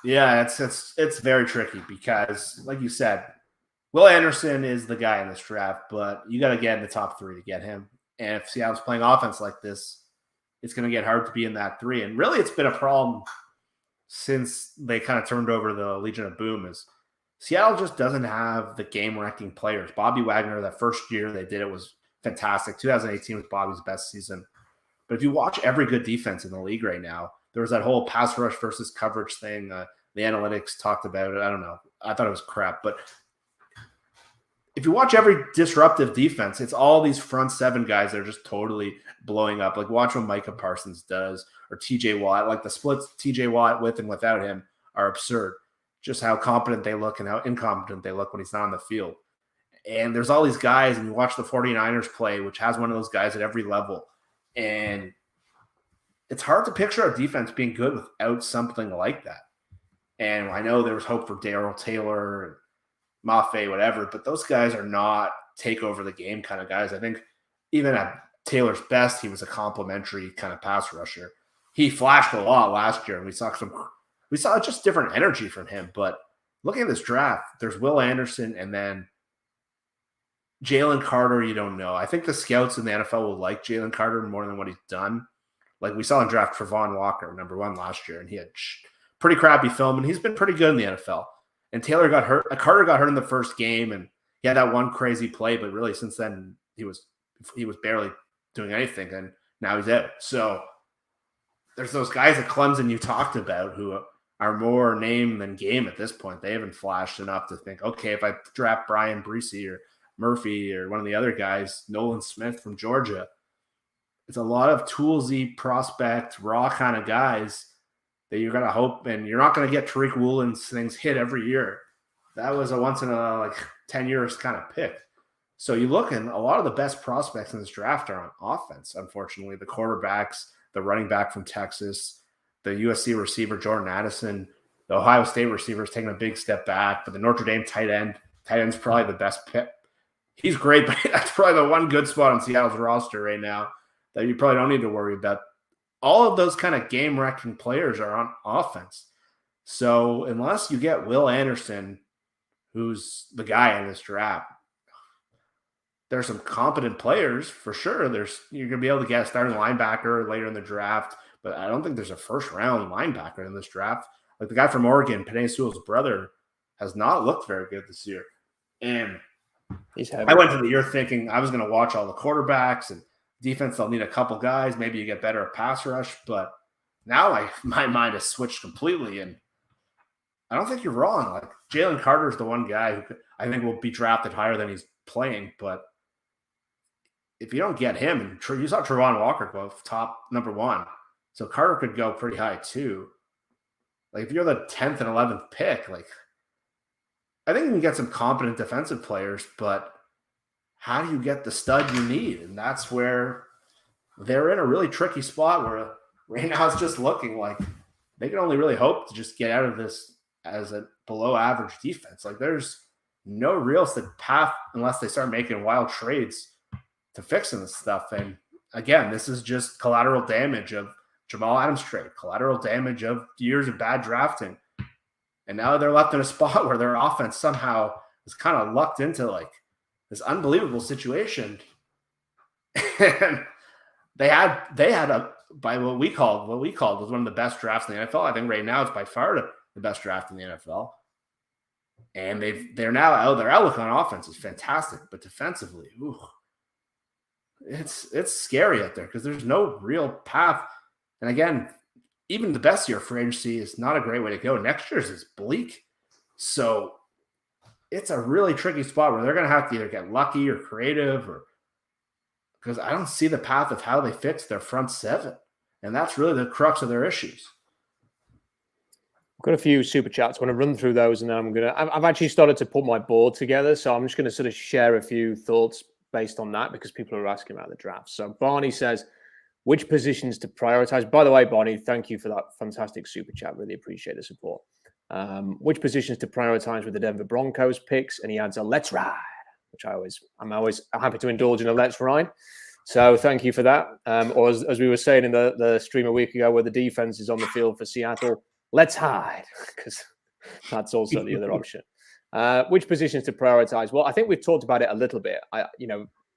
S2: Yeah, it's very tricky because, like you said, Will Anderson is the guy in this draft, but you got to get in the top 3 to get him. And if Seattle's playing offense like this, it's going to get hard to be in that 3. And really, it's been a problem since they kind of turned over the Legion of Boom. Is Seattle just doesn't have the game-wrecking players. Bobby Wagner, that first year they did it was fantastic. 2018 was Bobby's best season. But if you watch every good defense in the league right now, there was that whole pass rush versus coverage thing. The analytics talked about it. I don't know. I thought it was crap. But if you watch every disruptive defense, it's all these front 7 guys that are just totally blowing up. Like watch what Micah Parsons does or TJ Watt. Like the splits TJ Watt with and without him are absurd. Just how competent they look and how incompetent they look when he's not on the field. And there's all these guys, and you watch the 49ers play, which has one of those guys at every level. And it's hard to picture a defense being good without something like that. And I know there was hope for Darrell Taylor and Mafe, whatever, but those guys are not take over the game kind of guys. I think even at Taylor's best, he was a complimentary kind of pass rusher. He flashed a lot last year, and we saw just different energy from him. But looking at this draft, there's Will Anderson and then Jalen Carter. You don't know. I think the scouts in the NFL will like Jalen Carter more than what he's done. Like we saw him draft Travon Walker, number 1 last year, and he had pretty crappy film, and he's been pretty good in the NFL. And Taylor got hurt. Carter got hurt in the first game, and he had that one crazy play. But really, since then, he was barely doing anything, and now he's out. So there's those guys at Clemson you talked about who are more name than game at this point. They haven't flashed enough to think, okay, if I draft Brian Brissy or Murphy or one of the other guys, Nolan Smith from Georgia, it's a lot of toolsy prospect, raw kind of guys that you're going to hope, and you're not going to get Tariq Woolen's things hit every year. That was a once in a 10 years kind of pick. So you look, and a lot of the best prospects in this draft are on offense, unfortunately. The quarterbacks, the running back from Texas, the USC receiver, Jordan Addison, the Ohio State receiver is taking a big step back, but the Notre Dame tight end's probably the best pick. He's great, but that's probably the one good spot on Seattle's roster right now that you probably don't need to worry about. All of those kind of game-wrecking players are on offense. So unless you get Will Anderson, who's the guy in this draft, there's some competent players for sure. You're going to be able to get a starting linebacker later in the draft, but I don't think there's a first-round linebacker in this draft. Like the guy from Oregon, Penei Sewell's brother, has not looked very good this year. And I went to the year thinking I was going to watch all the quarterbacks and defense. They'll need a couple guys. Maybe you get better at pass rush. But now my mind has switched completely. And I don't think you're wrong. Like Jalen Carter is the one guy who I think will be drafted higher than he's playing. But if you don't get him, and you saw Travon Walker go top number 1. So Carter could go pretty high too. Like if you're the 10th and 11th pick, I think you can get some competent defensive players, but how do you get the stud you need? And that's where they're in a really tricky spot where right now it's just looking like they can only really hope to just get out of this as a below average defense. Like there's no realistic path unless they start making wild trades to fixing this stuff. And again, this is just collateral damage of Jamal Adams trade, collateral damage of years of bad drafting. And now they're left in a spot where their offense somehow is kind of lucked into this unbelievable situation. And they had by what we called was one of the best drafts in the NFL. I think right now it's by far the best draft in the NFL. And they're now out. Their outlook on offense is fantastic, but defensively, it's scary out there because there's no real path. And again, even the best year for agency is not a great way to go. Next year's is bleak. So it's a really tricky spot where they're going to have to either get lucky or creative, or because I don't see the path of how they fix their front seven. And that's really the crux of their issues.
S1: I've got a few super chats. I want to run through those, and then I've actually started to put my board together. So I'm just going to sort of share a few thoughts based on that because people are asking about the draft. So Barney says, which positions to prioritize? By the way, Barney, thank you for that fantastic super chat. Really appreciate the support. Which positions to prioritize with the Denver Broncos picks? And he adds a let's ride, which I'm always happy to indulge in a let's ride. So thank you for that. Or as we were saying in the stream a week ago, where the defense is on the field for Seattle, let's hide, because that's also the other option. Which positions to prioritize? Well, I think we've talked about it a little bit.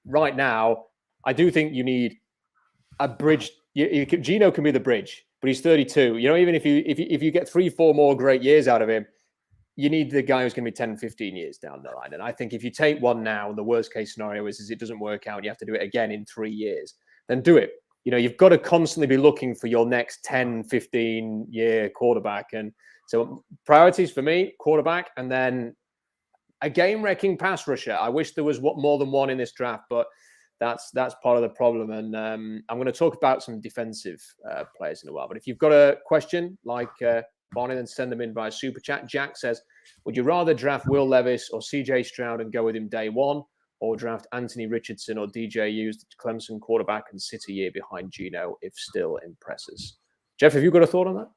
S1: Right now, I do think you need a bridge. Geno can be the bridge, but he's 32. Even if you get 3-4 more great years out of him, you need the guy who's going to be 10, 15 years down the line. And I think if you take one now, the worst case scenario is it doesn't work out, and you have to do it again in 3 years, then do it. You've got to constantly be looking for your next 10, 15-year quarterback. And so priorities for me, quarterback, and then a game-wrecking pass rusher. I wish there was more than one in this draft, but that's part of the problem. And I'm going to talk about some defensive players in a while. But if you've got a question like Barney, then send them in via Super Chat. Jack says, would you rather draft Will Levis or CJ Stroud and go with him day one, or draft Anthony Richardson or DJ Hughes, the Clemson quarterback, and sit a year behind Geno if still impresses? Jeff, have you got a thought on that?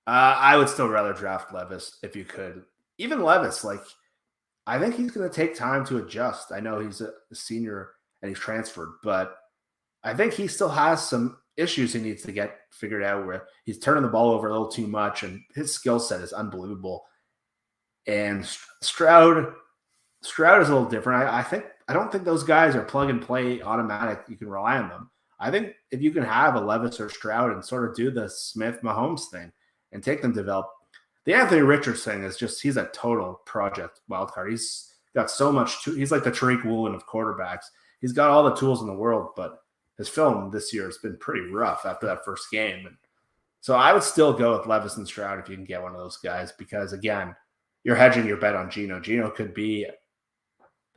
S2: I would still rather draft Levis if you could. Even Levis, I think he's going to take time to adjust. I know he's a senior and he's transferred, but I think he still has some issues he needs to get figured out, where he's turning the ball over a little too much, and his skill set is unbelievable. And Stroud is a little different. I don't think those guys are plug and play automatic. You can rely on them. I think if you can have a Levis or Stroud and sort of do the Smith Mahomes thing and take them to develop, the Anthony Richardson is he's a total project wild card. He's got so much. He's like the Tariq Woolen of quarterbacks. He's got all the tools in the world, but his film this year has been pretty rough after that first game. And so I would still go with Levis and Stroud if you can get one of those guys, because again, you're hedging your bet on Geno. Geno could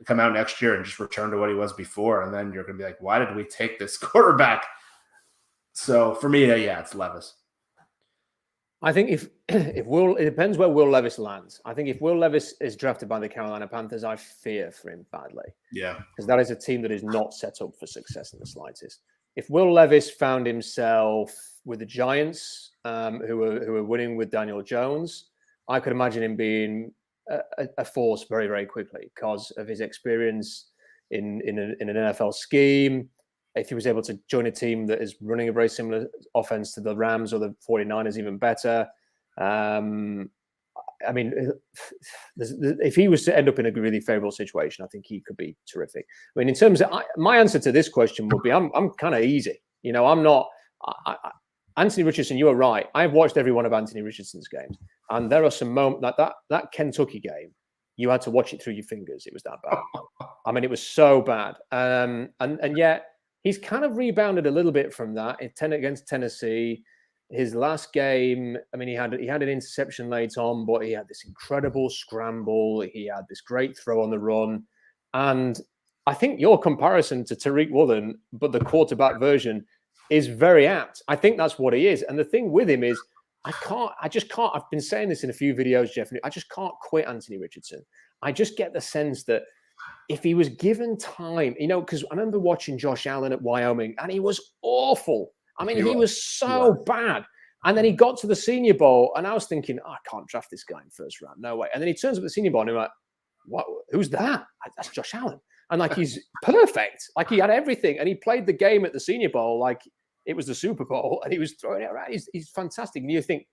S2: come out next year and just return to what he was before, and then you're going to be like, why did we take this quarterback? So for me, it's Levis.
S1: I think it depends where Will Levis lands. I think if Will Levis is drafted by the Carolina Panthers, I fear for him badly.
S2: Yeah.
S1: Because that is a team that is not set up for success in the slightest. If Will Levis found himself with the Giants, who are winning with Daniel Jones, I could imagine him being a force very, very quickly because of his experience in an NFL scheme. If he was able to join a team that is running a very similar offense to the Rams or the 49ers, even better. If he was to end up in a really favorable situation, I think he could be terrific. I mean, in terms of my answer to this question would be, I'm kind of easy. I'm not. Anthony Richardson, you are right. I've watched every one of Anthony Richardson's games, and there are some moments that Kentucky game, you had to watch it through your fingers. It was that bad. I mean, it was so bad. And yet he's kind of rebounded a little bit from that. Against Tennessee, his last game, I mean, he had an interception late on, but he had this incredible scramble. He had this great throw on the run. And I think your comparison to Tariq Woolen, but the quarterback version, is very apt. I think that's what he is. And the thing with him is, I just can't. I've been saying this in a few videos, Jeff. I just can't quit Anthony Richardson. I just get the sense that if he was given time, because I remember watching Josh Allen at Wyoming, and he was awful. I mean, he was so bad. And then he got to the Senior Bowl, and I was thinking, I can't draft this guy in first round. No way. And then he turns up at the Senior Bowl, and I'm like, what? Who's that? That's Josh Allen. And he's perfect. He had everything. And he played the game at the Senior Bowl like it was the Super Bowl, and he was throwing it around. He's fantastic. And you think,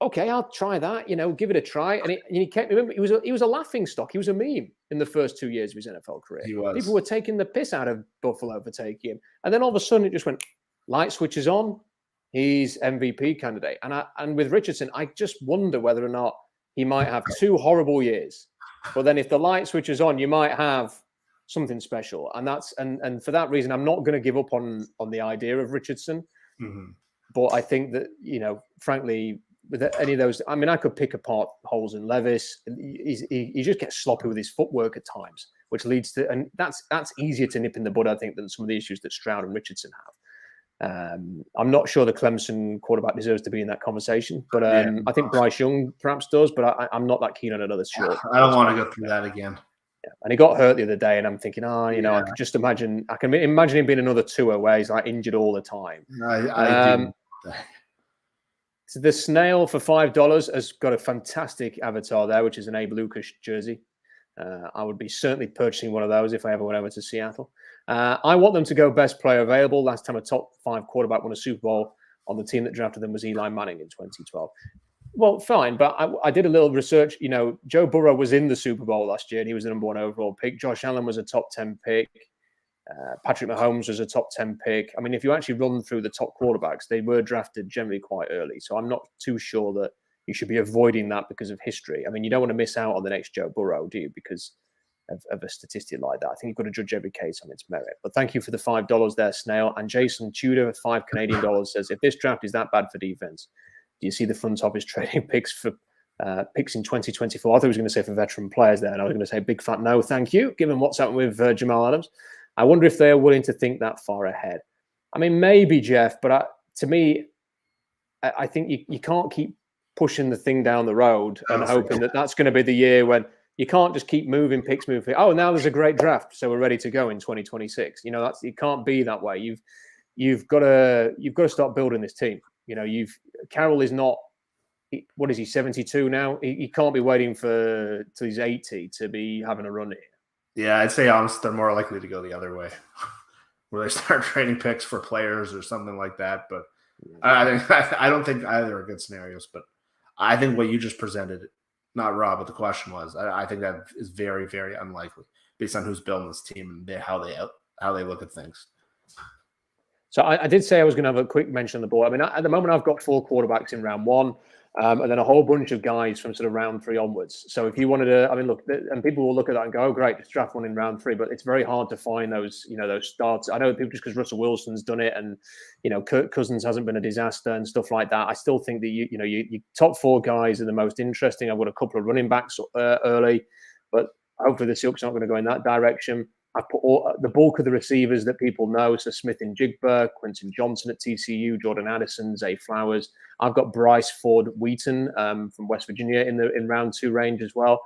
S1: okay, I'll try that. Give it a try. And he can't remember. He was a laughing stock. He was a meme in the first 2 years of his NFL career.
S2: He was.
S1: People were taking the piss out of Buffalo for taking him, and then all of a sudden it just went, light switches on. He's MVP candidate. And with Richardson, I just wonder whether or not he might have 2 horrible years. But then if the light switches on, you might have something special. And for that reason, I'm not going to give up on the idea of Richardson.
S2: Mm-hmm.
S1: But I think that, frankly, with any of those, I mean, I could pick apart holes in Levis. He just gets sloppy with his footwork at times, which leads to, and that's easier to nip in the bud, I think, than some of the issues that Stroud and Richardson have. I'm not sure the Clemson quarterback deserves to be in that conversation, but I think Bryce Young perhaps does, but I'm not that keen on another short.
S2: I don't want to go through that again.
S1: Yeah. And he got hurt the other day, and I'm thinking, I could just imagine him being another Tua where he's like injured all the time.
S2: I do.
S1: So the snail for $5 has got a fantastic avatar there, which is an Abe Lucas jersey. I would be certainly purchasing one of those if I ever went over to Seattle. I want them to go best player available. Last time a top 5 quarterback won a Super Bowl on the team that drafted them was Eli Manning in 2012. Well, fine, but I did a little research. Joe Burrow was in the Super Bowl last year, and he was the number 1 overall pick. Josh Allen was a top 10 pick. Patrick Mahomes was a top 10 pick. I mean, if you actually run through the top quarterbacks, they were drafted generally quite early. So I'm not too sure that you should be avoiding that because of history. I mean, you don't want to miss out on the next Joe Burrow, do you? Because of a statistic like that. I think you've got to judge every case on its merit. But thank you for the $5 there, Snail. And Jason Tudor, $5 Canadian says, if this draft is that bad for defense, do you see the front office trading picks for picks in 2024? I thought he was going to say for veteran players there, and I was going to say big fat no, thank you, given what's happened with Jamal Adams. I wonder if they're willing to think that far ahead. I mean, maybe, Jeff, but to me, I think you can't keep pushing the thing down the road and hoping that that's going to be the year when you can't just keep moving picks. Oh, now there's a great draft, so we're ready to go in 2026. It can't be that way. You've got to start building this team. Carroll is not. What is he? 72 now. He can't be waiting till he's 80 to be having a run here.
S2: Yeah, I'd say honestly, they're more likely to go the other way, where they start trading picks for players or something like that. But I don't think either are good scenarios. But I think what you just presented, not Rob, but the question was, I think that is very, very unlikely based on who's building this team and how they look at things.
S1: So I did say I was going to have a quick mention on the board. I mean, at the moment, I've got 4 quarterbacks in round 1. And then a whole bunch of guys from sort of round 3 onwards. So if you wanted to, I mean, look, and people will look at that and go, "Oh, great, just draft one in round 3." But it's very hard to find those starts. I know people just because Russell Wilson's done it, and Kirk Cousins hasn't been a disaster and stuff like that. I still think that your top 4 guys are the most interesting. I've got a couple of running backs early, but hopefully the Seahawks aren't going to go in that direction. I've put the bulk of the receivers that people know, so Smith and Jigba, Quentin Johnson at TCU, Jordan Addison, Zay Flowers. I've got Bryce Ford Wheaton from West Virginia in round 2 range as well.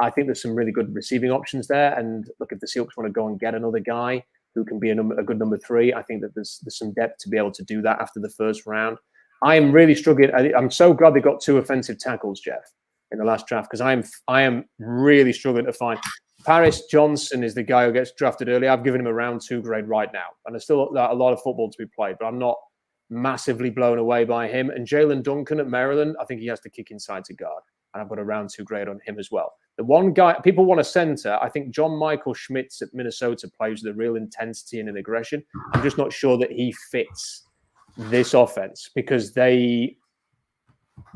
S1: I think there's some really good receiving options there. And look, if the Seahawks want to go and get another guy who can be a good number 3, I think that there's some depth to be able to do that after the first round. I am really struggling. I'm so glad they got 2 offensive tackles, Jeff, in the last draft, because I am really struggling to find. Paris Johnson is the guy who gets drafted early. I've given him a round 2 grade right now. And there's still a lot of football to be played, but I'm not massively blown away by him. And Jalen Duncan at Maryland, I think he has to kick inside to guard. And I've got a round 2 grade on him as well. The one guy, people want a center. I think John Michael Schmitz at Minnesota plays with a real intensity and an aggression. I'm just not sure that he fits this offense because they've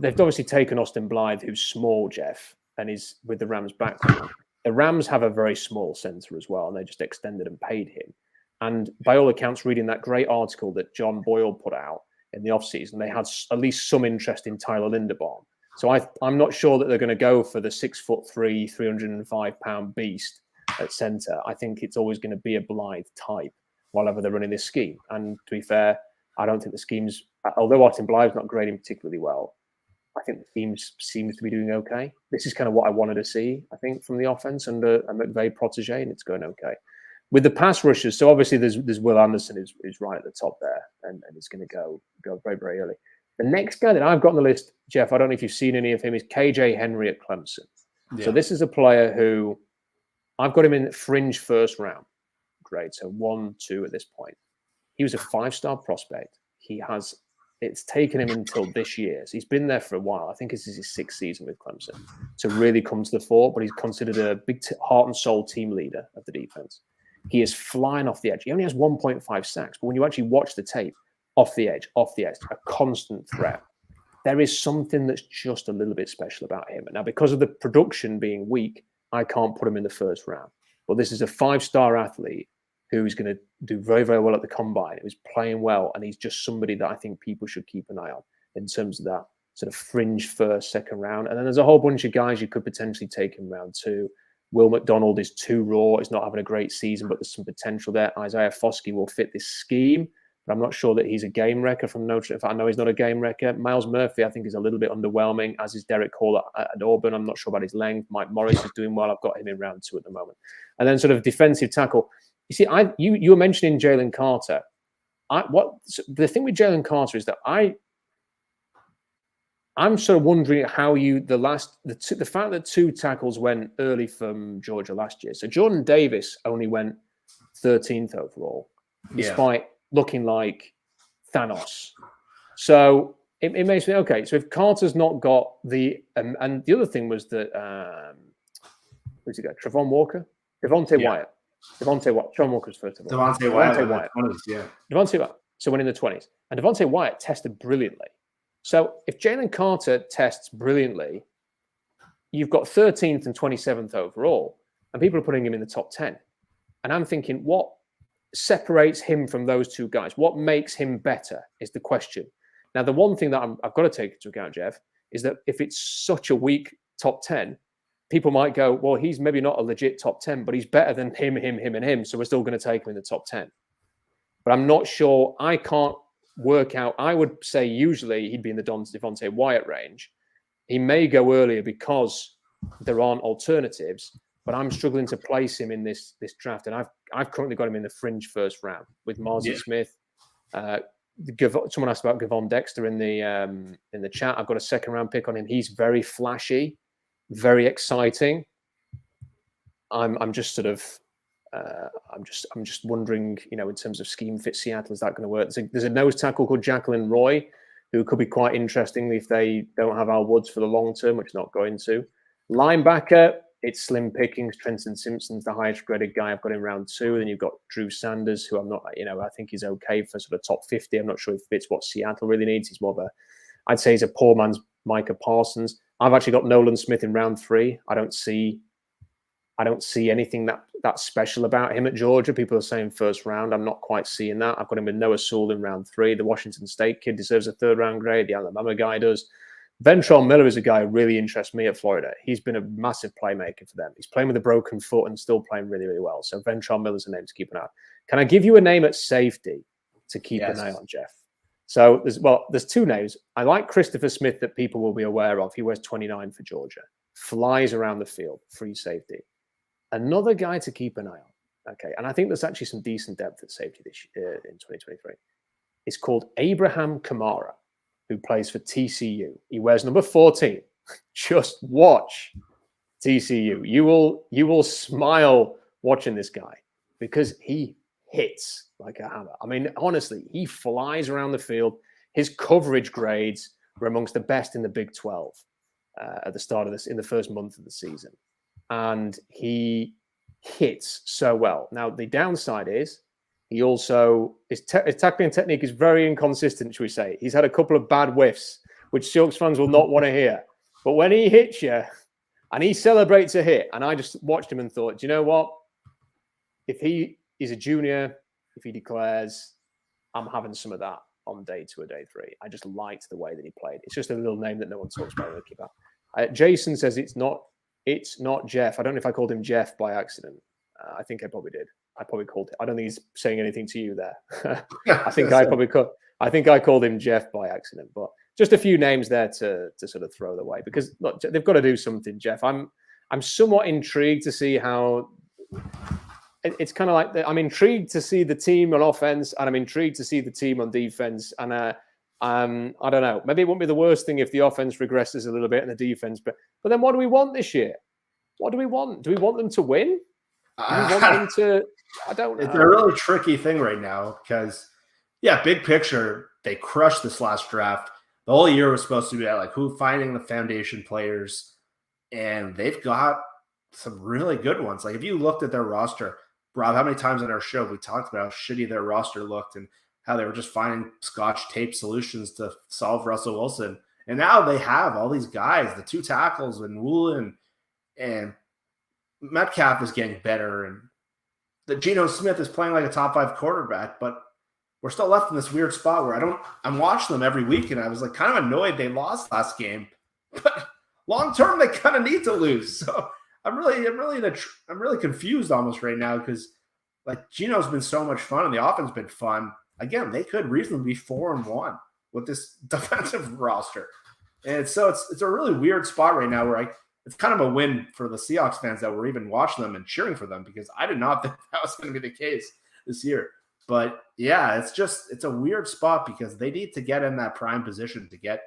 S1: obviously taken Austin Blythe, who's small, Jeff, and is with the Rams background. The Rams have a very small center as well, and they just extended and paid him. And by all accounts, reading that great article that John Boyle put out in the offseason, they had at least some interest in Tyler Linderbaum. So I'm not sure that they're going to go for the 6'3", 305-pound beast at center. I think it's always going to be a Blythe type while they're running this scheme. And to be fair, I don't think the schemes, although Austin Blythe's not grading particularly well, I think the team seems to be doing okay. This is kind of what I wanted to see, I think, from the offense under a McVay protege, and it's going okay. With the pass rushers, so obviously there's Will Anderson who's right at the top there, and it's going to go very, very early. The next guy that I've got on the list, Jeff, I don't know if you've seen any of him, is KJ Henry at Clemson. Yeah. So this is a player who I've got him in fringe first round grade, so 1, 2 at this point. He was a 5-star prospect. It's taken him until this year. So he's been there for a while. I think this is his 6th season with Clemson to really come to the fore, but he's considered a big heart and soul team leader of the defense. He is flying off the edge. He only has 1.5 sacks, but when you actually watch the tape, off the edge, a constant threat. There is something that's just a little bit special about him. And now, because of the production being weak, I can't put him in the first round. But this is a 5-star athlete who's going to do very, very well at the combine. He was playing well, and he's just somebody that I think people should keep an eye on in terms of that sort of fringe first, second round. And then there's a whole bunch of guys you could potentially take in round 2. Will McDonald is too raw. He's not having a great season, but there's some potential there. Isaiah Foskey will fit this scheme, but I'm not sure that he's a game wrecker from Notre Dame. I know he's not a game wrecker. Miles Murphy, I think, is a little bit underwhelming, as is Derek Hall at Auburn. I'm not sure about his length. Mike Morris is doing well. I've got him in round 2 at the moment. And then sort of defensive tackle. You see, you were mentioning Jalen Carter. The thing with Jalen Carter is that I'm sort of wondering how the fact that 2 tackles went early from Georgia last year. So Jordan Davis only went 13th overall, despite looking like Thanos. So it makes me okay. So if Carter's not got the and the other thing was that who's he got? Trevon Walker, Devontae Wyatt. Trevon Walker's first of all.
S2: Devontae Wyatt.
S1: Devontae Wyatt. So went in the 20s, and Devontae Wyatt tested brilliantly. So if Jalen Carter tests brilliantly, you've got 13th and 27th overall, and people are putting him in the top 10. And I'm thinking, what separates him from those 2 guys? What makes him better is the question. Now, the one thing that I've got to take into account, Jeff, is that if it's such a weak top 10, people might go, well, he's maybe not a legit top 10, but he's better than him, and him. So we're still going to take him in the top 10. But I'm not sure. I can't work out. I would say usually he'd be in the Devontae Wyatt range. He may go earlier because there aren't alternatives, but I'm struggling to place him in this draft. And I've currently got him in the fringe first round with Marzi Smith. Someone asked about Gavon Dexter in the chat. I've got a second round pick on him. He's very flashy, very exciting. I'm just sort of I'm just wondering, in terms of scheme fit Seattle, is that going to work? There's a nose tackle called Jacqueline Roy, who could be quite interesting if they don't have Al Woods for the long term, which is not going to. Linebacker, it's slim pickings. Trenton Simpson's the highest graded guy. I've got in round 2. Then you've got Drew Sanders, who I'm not, I think he's okay for sort of top 50. I'm not sure if it's what Seattle really needs. He's more of I'd say he's a poor man's Micah Parsons. I've actually got Nolan Smith in round 3. I don't see anything that special about him at Georgia. People are saying first round. I'm not quite seeing that. I've got him with Noah Sewell in round 3. The Washington State kid deserves a 3rd round grade. The Alabama guy does. Ventrell Miller is a guy who really interests me at Florida. He's been a massive playmaker for them. He's playing with a broken foot and still playing really, really well. So Ventrell Miller's a name to keep an eye on. Can I give you a name at safety to keep an eye on, Jeff? So there's 2 names. I like Christopher Smith that people will be aware of. He wears 29 for Georgia. Flies around the field, free safety. Another guy to keep an eye on, okay, and I think there's actually some decent depth at safety this year in 2023. It's called Abraham Kamara, who plays for TCU. He wears number 14. Just watch TCU. You will smile watching this guy because he hits like a hammer. I mean, honestly, he flies around the field. His coverage grades were amongst the best in the Big 12 at the start of this, in the first month of the season. And he hits so well. Now, the downside is he also, his tackling technique is very inconsistent, should we say. He's had a couple of bad whiffs, which Seahawks fans will not want to hear. But when he hits you, and he celebrates a hit, and I just watched him and thought, do you know what? If he is a junior, if he declares, I'm having some of that on day 2 or day 3. I just liked the way that he played. It's just a little name that no one talks about. Jason says it's not Jeff. I don't know if I called him Jeff by accident. I think I probably did. I probably called it. I don't think he's saying anything to you there. I think I called him Jeff by accident. But just a few names there to sort of throw away, because look, they've got to do something, Jeff. I'm somewhat intrigued to see how. It's kind of like I'm intrigued to see the team on offense, and I'm intrigued to see the team on defense. And I don't know. Maybe it wouldn't be the worst thing if the offense regresses a little bit and the defense. But then what do we want this year? What do we want? Do we want them to win? Do we want them to? I don't know.
S2: It's a really tricky thing right now because, big picture, they crushed this last draft. The whole year was supposed to be like finding the foundation players, and they've got some really good ones. Like if you looked at their roster, Rob, how many times on our show we talked about how shitty their roster looked and how they were just finding scotch tape solutions to solve Russell Wilson. And now they have all these guys, the 2 tackles and Woolen and Metcalf is getting better. And that Geno Smith is playing like a top 5 quarterback, but we're still left in this weird spot where I'm watching them every week, and I was like kind of annoyed they lost last game, but long term they kind of need to lose. So I'm really confused almost right now because like Geno's been so much fun and the offense been fun. Again, they could reasonably be 4-1 with this defensive roster, and it's a really weird spot right now where it's kind of a win for the Seahawks fans that were even watching them and cheering for them because I did not think that was going to be the case this year. But yeah, it's a weird spot because they need to get in that prime position to get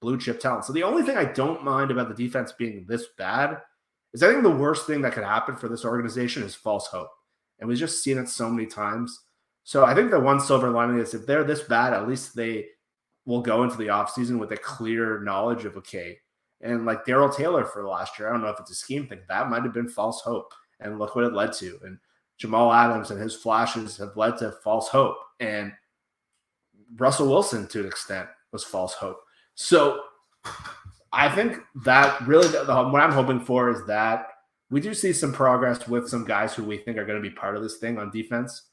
S2: blue chip talent. So the only thing I don't mind about the defense being this bad is I think the worst thing that could happen for this organization is false hope. And we've just seen it so many times. So I think the one silver lining is if they're this bad, at least they will go into the offseason with a clear knowledge of, okay, and like Darrell Taylor for last year, I don't know if it's a scheme thing. That might have been false hope. And look what it led to. And Jamal Adams and his flashes have led to false hope. And Russell Wilson, to an extent, was false hope. So I think that really what I'm hoping for is that we do see some progress with some guys who we think are going to be part of this thing on defense.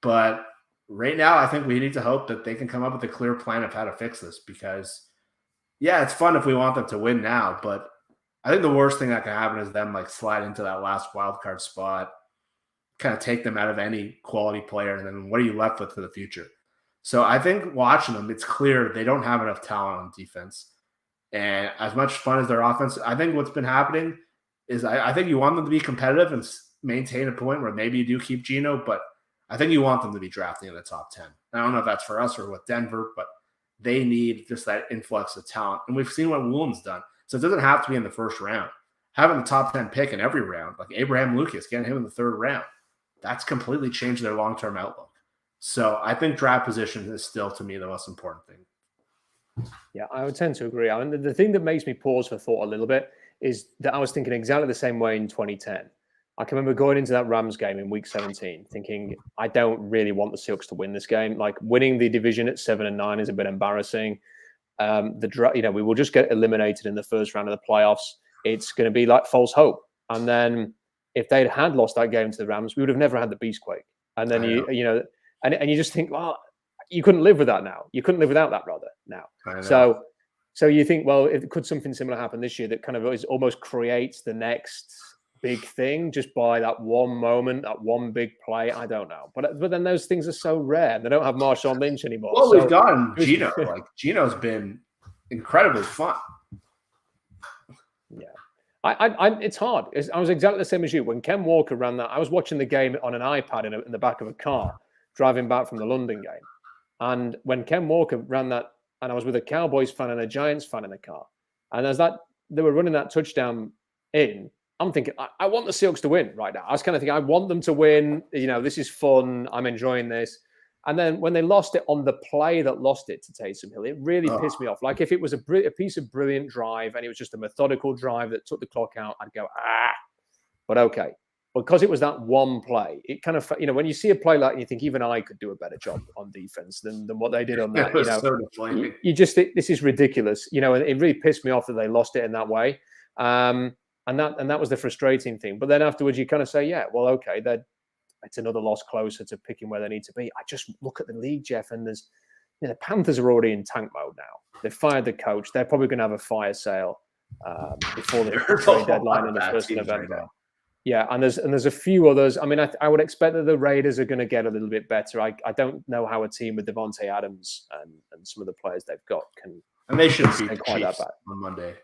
S2: But right now, I think we need to hope that they can come up with a clear plan of how to fix this because, yeah, it's fun if we want them to win now, but I think the worst thing that can happen is them like slide into that last wild card spot, kind of take them out of any quality player, and then what are you left with for the future? So I think watching them, it's clear they don't have enough talent on defense. And as much fun as their offense, I think what's been happening is I think you want them to be competitive and maintain a point where maybe you do keep Geno, but I think you want them to be drafting in the top 10. I don't know if that's for us or with Denver, but they need just that influx of talent. And we've seen what Woolen's done. So it doesn't have to be in the first round. Having the top 10 pick in every round, like Abraham Lucas, getting him in the third round, that's completely changed their long-term outlook. So I think draft position is still, to me, the most important thing.
S1: Yeah, I would tend to agree. I mean, the thing that makes me pause for thought a little bit is that I was thinking exactly the same way in 2010. I can remember going into that Rams game in week 17 thinking, I don't really want the Seahawks to win this game. Like winning the division at 7-9 is a bit embarrassing. We will just get eliminated in the first round of the playoffs. It's going to be like false hope. And then if they'd had lost that game to the Rams, we would have never had the Beastquake. And then you just think, well, you couldn't live with that now. You couldn't live without that rather now. So you think, well, could something similar happen this year that kind of almost creates the next big thing just by that one moment, that one big play? I don't know. But then those things are so rare. They don't have Marshawn Lynch anymore.
S2: Well, we've gotten Geno. Like Geno's been incredibly fun.
S1: Yeah. It's hard. I was exactly the same as you. When Ken Walker ran that, I was watching the game on an iPad in the back of a car, driving back from the London game. And when Ken Walker ran that, and I was with a Cowboys fan and a Giants fan in the car, and as they were running that touchdown in, I'm thinking, I want the Seahawks to win right now. I was kind of thinking, I want them to win. This is fun. I'm enjoying this. And then when they lost it on the play that lost it to Taysom Hill, it really pissed me off. Like if it was a piece of brilliant drive and it was just a methodical drive that took the clock out, I'd go, but okay. Because it was that one play, it kind of, when you see a play like that, you think even I could do a better job on defense than what they did on that. You just think this is ridiculous, and it really pissed me off that they lost it in that way. And that was the frustrating thing. But then afterwards, you kind of say, yeah, well, okay, it's another loss closer to picking where they need to be. I just look at the league, Jeff, and the Panthers are already in tank mode now. They've fired the coach. They're probably going to have a fire sale before the trade deadline on the 1st of November. Right, yeah, and there's a few others. I mean, I would expect that the Raiders are going to get a little bit better. I don't know how a team with Devontae Adams and some of the players they've got can.
S2: And they should beat the Chiefs on Monday.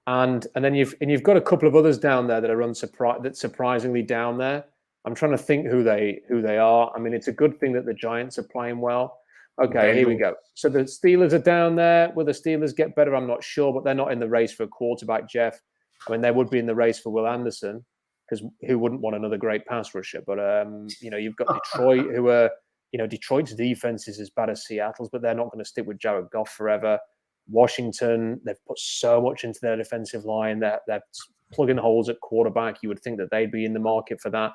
S1: And then you've got a couple of others down there that are that's surprisingly down there. I'm trying to think who they are. I mean, it's a good thing that the Giants are playing well. Okay, here we go. So the Steelers are down there. Will the Steelers get better? I'm not sure, but they're not in the race for a quarterback, Jeff. I mean, they would be in the race for Will Anderson, because who wouldn't want another great pass rusher? But you've got Detroit, who are Detroit's defense is as bad as Seattle's, but they're not going to stick with Jared Goff forever. Washington, they've put so much into their defensive line. They're plugging holes at quarterback. You would think that they'd be in the market for that.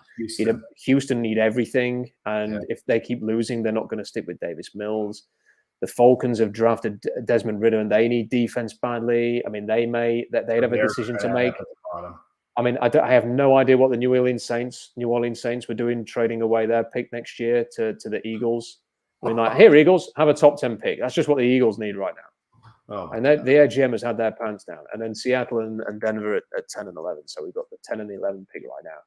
S1: Houston need everything. And if they keep losing, they're not going to stick with Davis Mills. The Falcons have drafted Desmond Ridder and they need defense badly. I mean, they'd have a decision to make. I mean, I have no idea what the New Orleans Saints were doing, trading away their pick next year to the Eagles. I mean, like, here, Eagles, have a top 10 pick. That's just what the Eagles need right now. And the GM has had their pants down. And then Seattle and Denver at 10 and 11. So we've got the 10 and the 11 pick right now.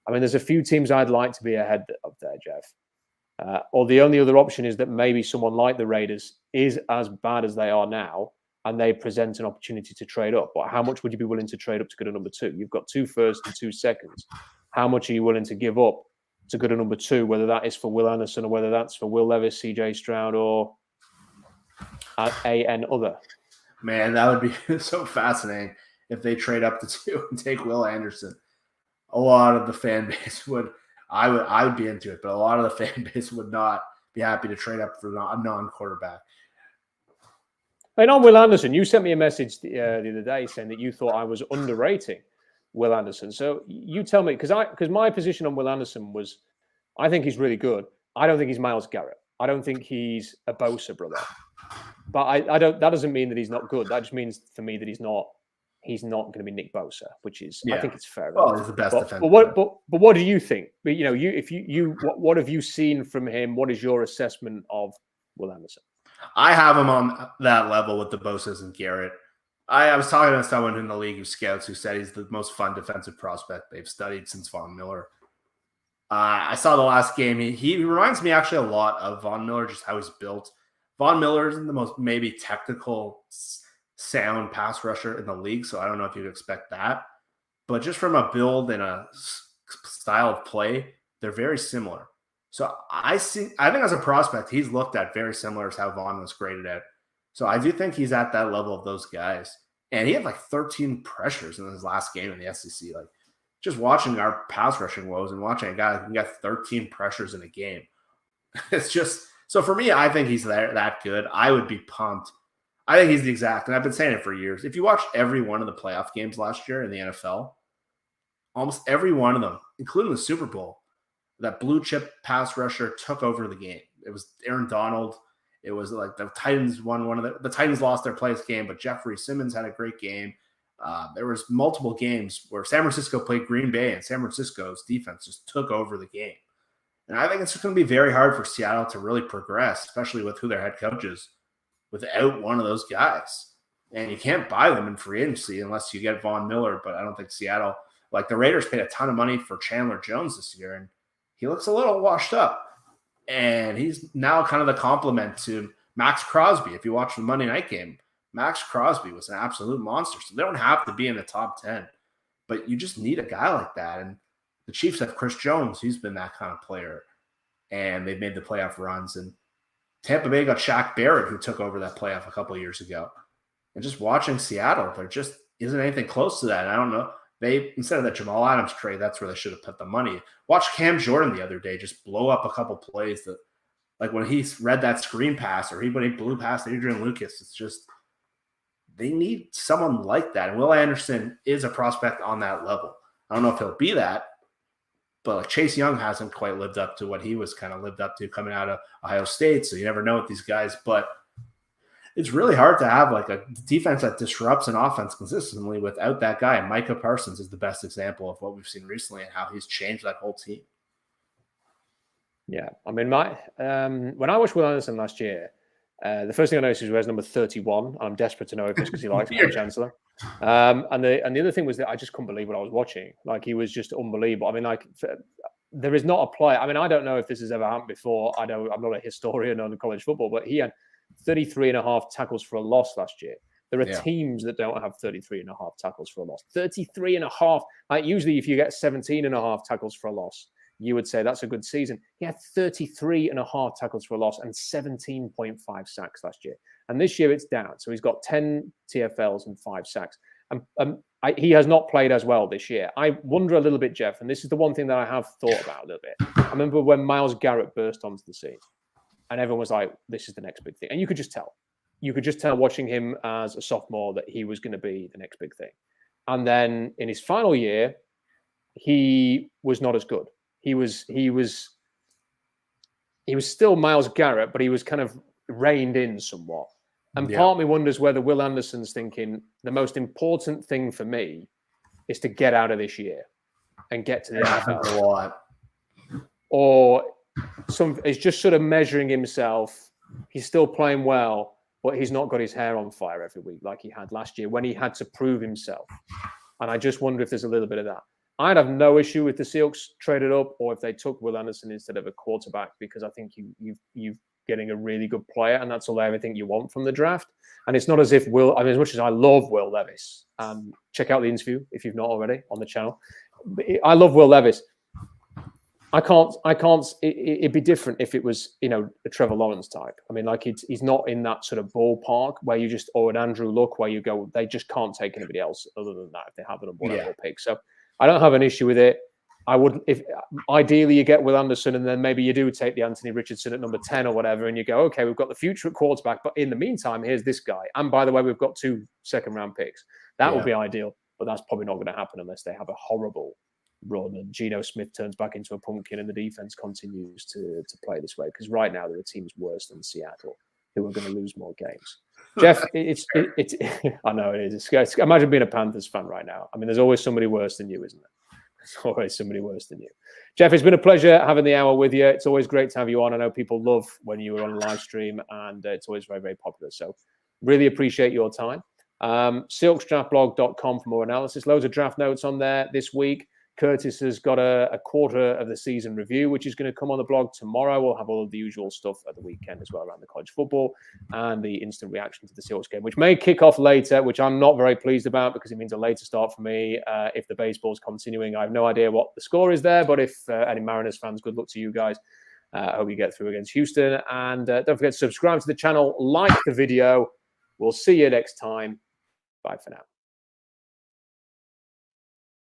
S1: I mean, there's a few teams I'd like to be ahead of there, Jeff. Or the only other option is that maybe someone like the Raiders is as bad as they are now, and they present an opportunity to trade up. But how much would you be willing to trade up to go to number 2? You've got 2 firsts and 2 seconds. How much are you willing to give up to go to number 2, whether that is for Will Anderson or whether that's for Will Levis, CJ Stroud, or an other?
S2: Man, that would be so fascinating if they trade up to 2 and take Will Anderson. A lot of the fan base would, I would be into it, but a lot of the fan base would not be happy to trade up for a non-quarterback.
S1: And on Will Anderson, you sent me a message the other day saying that you thought I was underrating Will Anderson. So you tell me, because my position on Will Anderson was, I think he's really good. I don't think he's Myles Garrett. I don't think he's a Bosa brother. But I don't. That doesn't mean that he's not good. That just means for me that he's not going to be Nick Bosa, which is, I think it's fair.
S2: Well, he's the best defender.
S1: But what do you think? But what have you seen from him? What is your assessment of Will Anderson?
S2: I have him on that level with the Bosas and Garrett. I was talking to someone in the league who scouts who said he's the most fun defensive prospect they've studied since Von Miller. I saw the last game. He reminds me actually a lot of Von Miller, just how he's built. Von Miller isn't the most maybe technical, sound pass rusher in the league, so I don't know if you'd expect that. But just from a build and a style of play, they're very similar. So I think as a prospect, he's looked at very similar as how Vaughn was graded at. So I do think he's at that level of those guys. And he had like 13 pressures in his last game in the SEC. Like, just watching our pass rushing woes and watching a guy who can get 13 pressures in a game. It's just, so for me, I think he's that good. I would be pumped. I think he's the exact, and I've been saying it for years. If you watch every one of the playoff games last year in the NFL, almost every one of them, including the Super Bowl, that blue chip pass rusher took over the game. It was Aaron Donald. It was like the Titans won the Titans lost their playoff game, but Jeffrey Simmons had a great game. There was multiple games where San Francisco played Green Bay and San Francisco's defense just took over the game. And I think it's going to be very hard for Seattle to really progress, especially with who their head coach is, without one of those guys. And you can't buy them in free agency unless you get Von Miller, but I don't think Seattle, like the Raiders paid a ton of money for Chandler Jones this year, and he looks a little washed up. And he's now kind of the complement to Max Crosby. If you watch the Monday night game, Max Crosby was an absolute monster. So they don't have to be in the top 10, but you just need a guy like that. And the Chiefs have Chris Jones. He's been that kind of player, and they've made the playoff runs. And Tampa Bay got Shaq Barrett, who took over that playoff a couple of years ago. And just watching Seattle, there just isn't anything close to that. And I don't know. They, instead of that Jamal Adams trade, that's where they should have put the money. Watch Cam Jordan the other day just blow up a couple plays that, like when he read that screen pass or when he blew past Adrian Lucas, it's just, they need someone like that. And Will Anderson is a prospect on that level. I don't know if he'll be that, but like Chase Young hasn't quite lived up to what he was kind of lived up to coming out of Ohio State. So you never know with these guys, but it's really hard to have like a defense that disrupts an offense consistently without that guy. And Micah Parsons is the best example of what we've seen recently and how he's changed that whole team.
S1: Yeah. I mean, when I watched Will Anderson last year, the first thing I noticed was he wears number 31. And I'm desperate to know if it's because he likes Cam Chancellor. And the other thing was that I just couldn't believe what I was watching. Like, he was just unbelievable. I mean, like, there is not a player. I mean, I don't know if this has ever happened before. I'm not a historian on college football, but he had 33.5 tackles for a loss last year. There are teams that don't have 33.5 tackles for a loss. 33.5. Like, usually if you get 17.5 tackles for a loss, you would say that's a good season. He had 33.5 tackles for a loss and 17.5 sacks last year. And this year it's down. So he's got 10 TFLs and 5 sacks. He has not played as well this year. I wonder a little bit, Jeff, and this is the one thing that I have thought about a little bit. I remember when Myles Garrett burst onto the scene. And everyone was like, this is the next big thing. And you could just tell. You could just tell watching him as a sophomore that he was going to be the next big thing. And then in his final year, he was not as good. He was still Myles Garrett, but he was kind of reined in somewhat. And part of me wonders whether Will Anderson's thinking the most important thing for me is to get out of this year and get to the NFL.
S2: A lot.
S1: Or he's just sort of measuring himself. He's still playing well, but he's not got his hair on fire every week like he had last year when he had to prove himself. And I just wonder if there's a little bit of that. I'd have no issue if the Seahawks traded up or if they took Will Anderson instead of a quarterback, because I think you've getting a really good player, and that's all everything you want from the draft. And it's not as if as much as I love Will Levis, check out the interview if you've not already on the channel. I love Will Levis. I can't. It'd be different if it was, a Trevor Lawrence type. I mean, like he's not in that sort of ballpark where you just, or an Andrew Luck where you go, they just can't take anybody else other than that if they have an unbelievable pick. So I don't have an issue with it. I would, if ideally you get Will Anderson and then maybe you do take the Anthony Richardson at number 10 or whatever, and you go, okay, we've got the future at quarterback, but in the meantime, here's this guy. And by the way, we've got 2 second-round picks. That would be ideal, but that's probably not going to happen unless they have a horrible run and Geno Smith turns back into a pumpkin and the defense continues to play this way. Because right now, there are teams worse than Seattle who are going to lose more games. Jeff, it's I know it is. It's, imagine being a Panthers fan right now. I mean, there's always somebody worse than you, isn't there? There's always somebody worse than you. Jeff, it's been a pleasure having the hour with you. It's always great to have you on. I know people love when you were on a live stream, and it's always very, very popular. So really appreciate your time. SeahawksDraftBlog.com for more analysis. Loads of draft notes on there this week. Curtis has got a quarter of the season review, which is going to come on the blog tomorrow. We'll have all of the usual stuff at the weekend as well around the college football and the instant reaction to the Seahawks game, which may kick off later, which I'm not very pleased about because it means a later start for me. If the baseball's continuing, I have no idea what the score is there, but if any Mariners fans, good luck to you guys. I hope you get through against Houston. And don't forget to subscribe to the channel, like the video. We'll see you next time. Bye for now.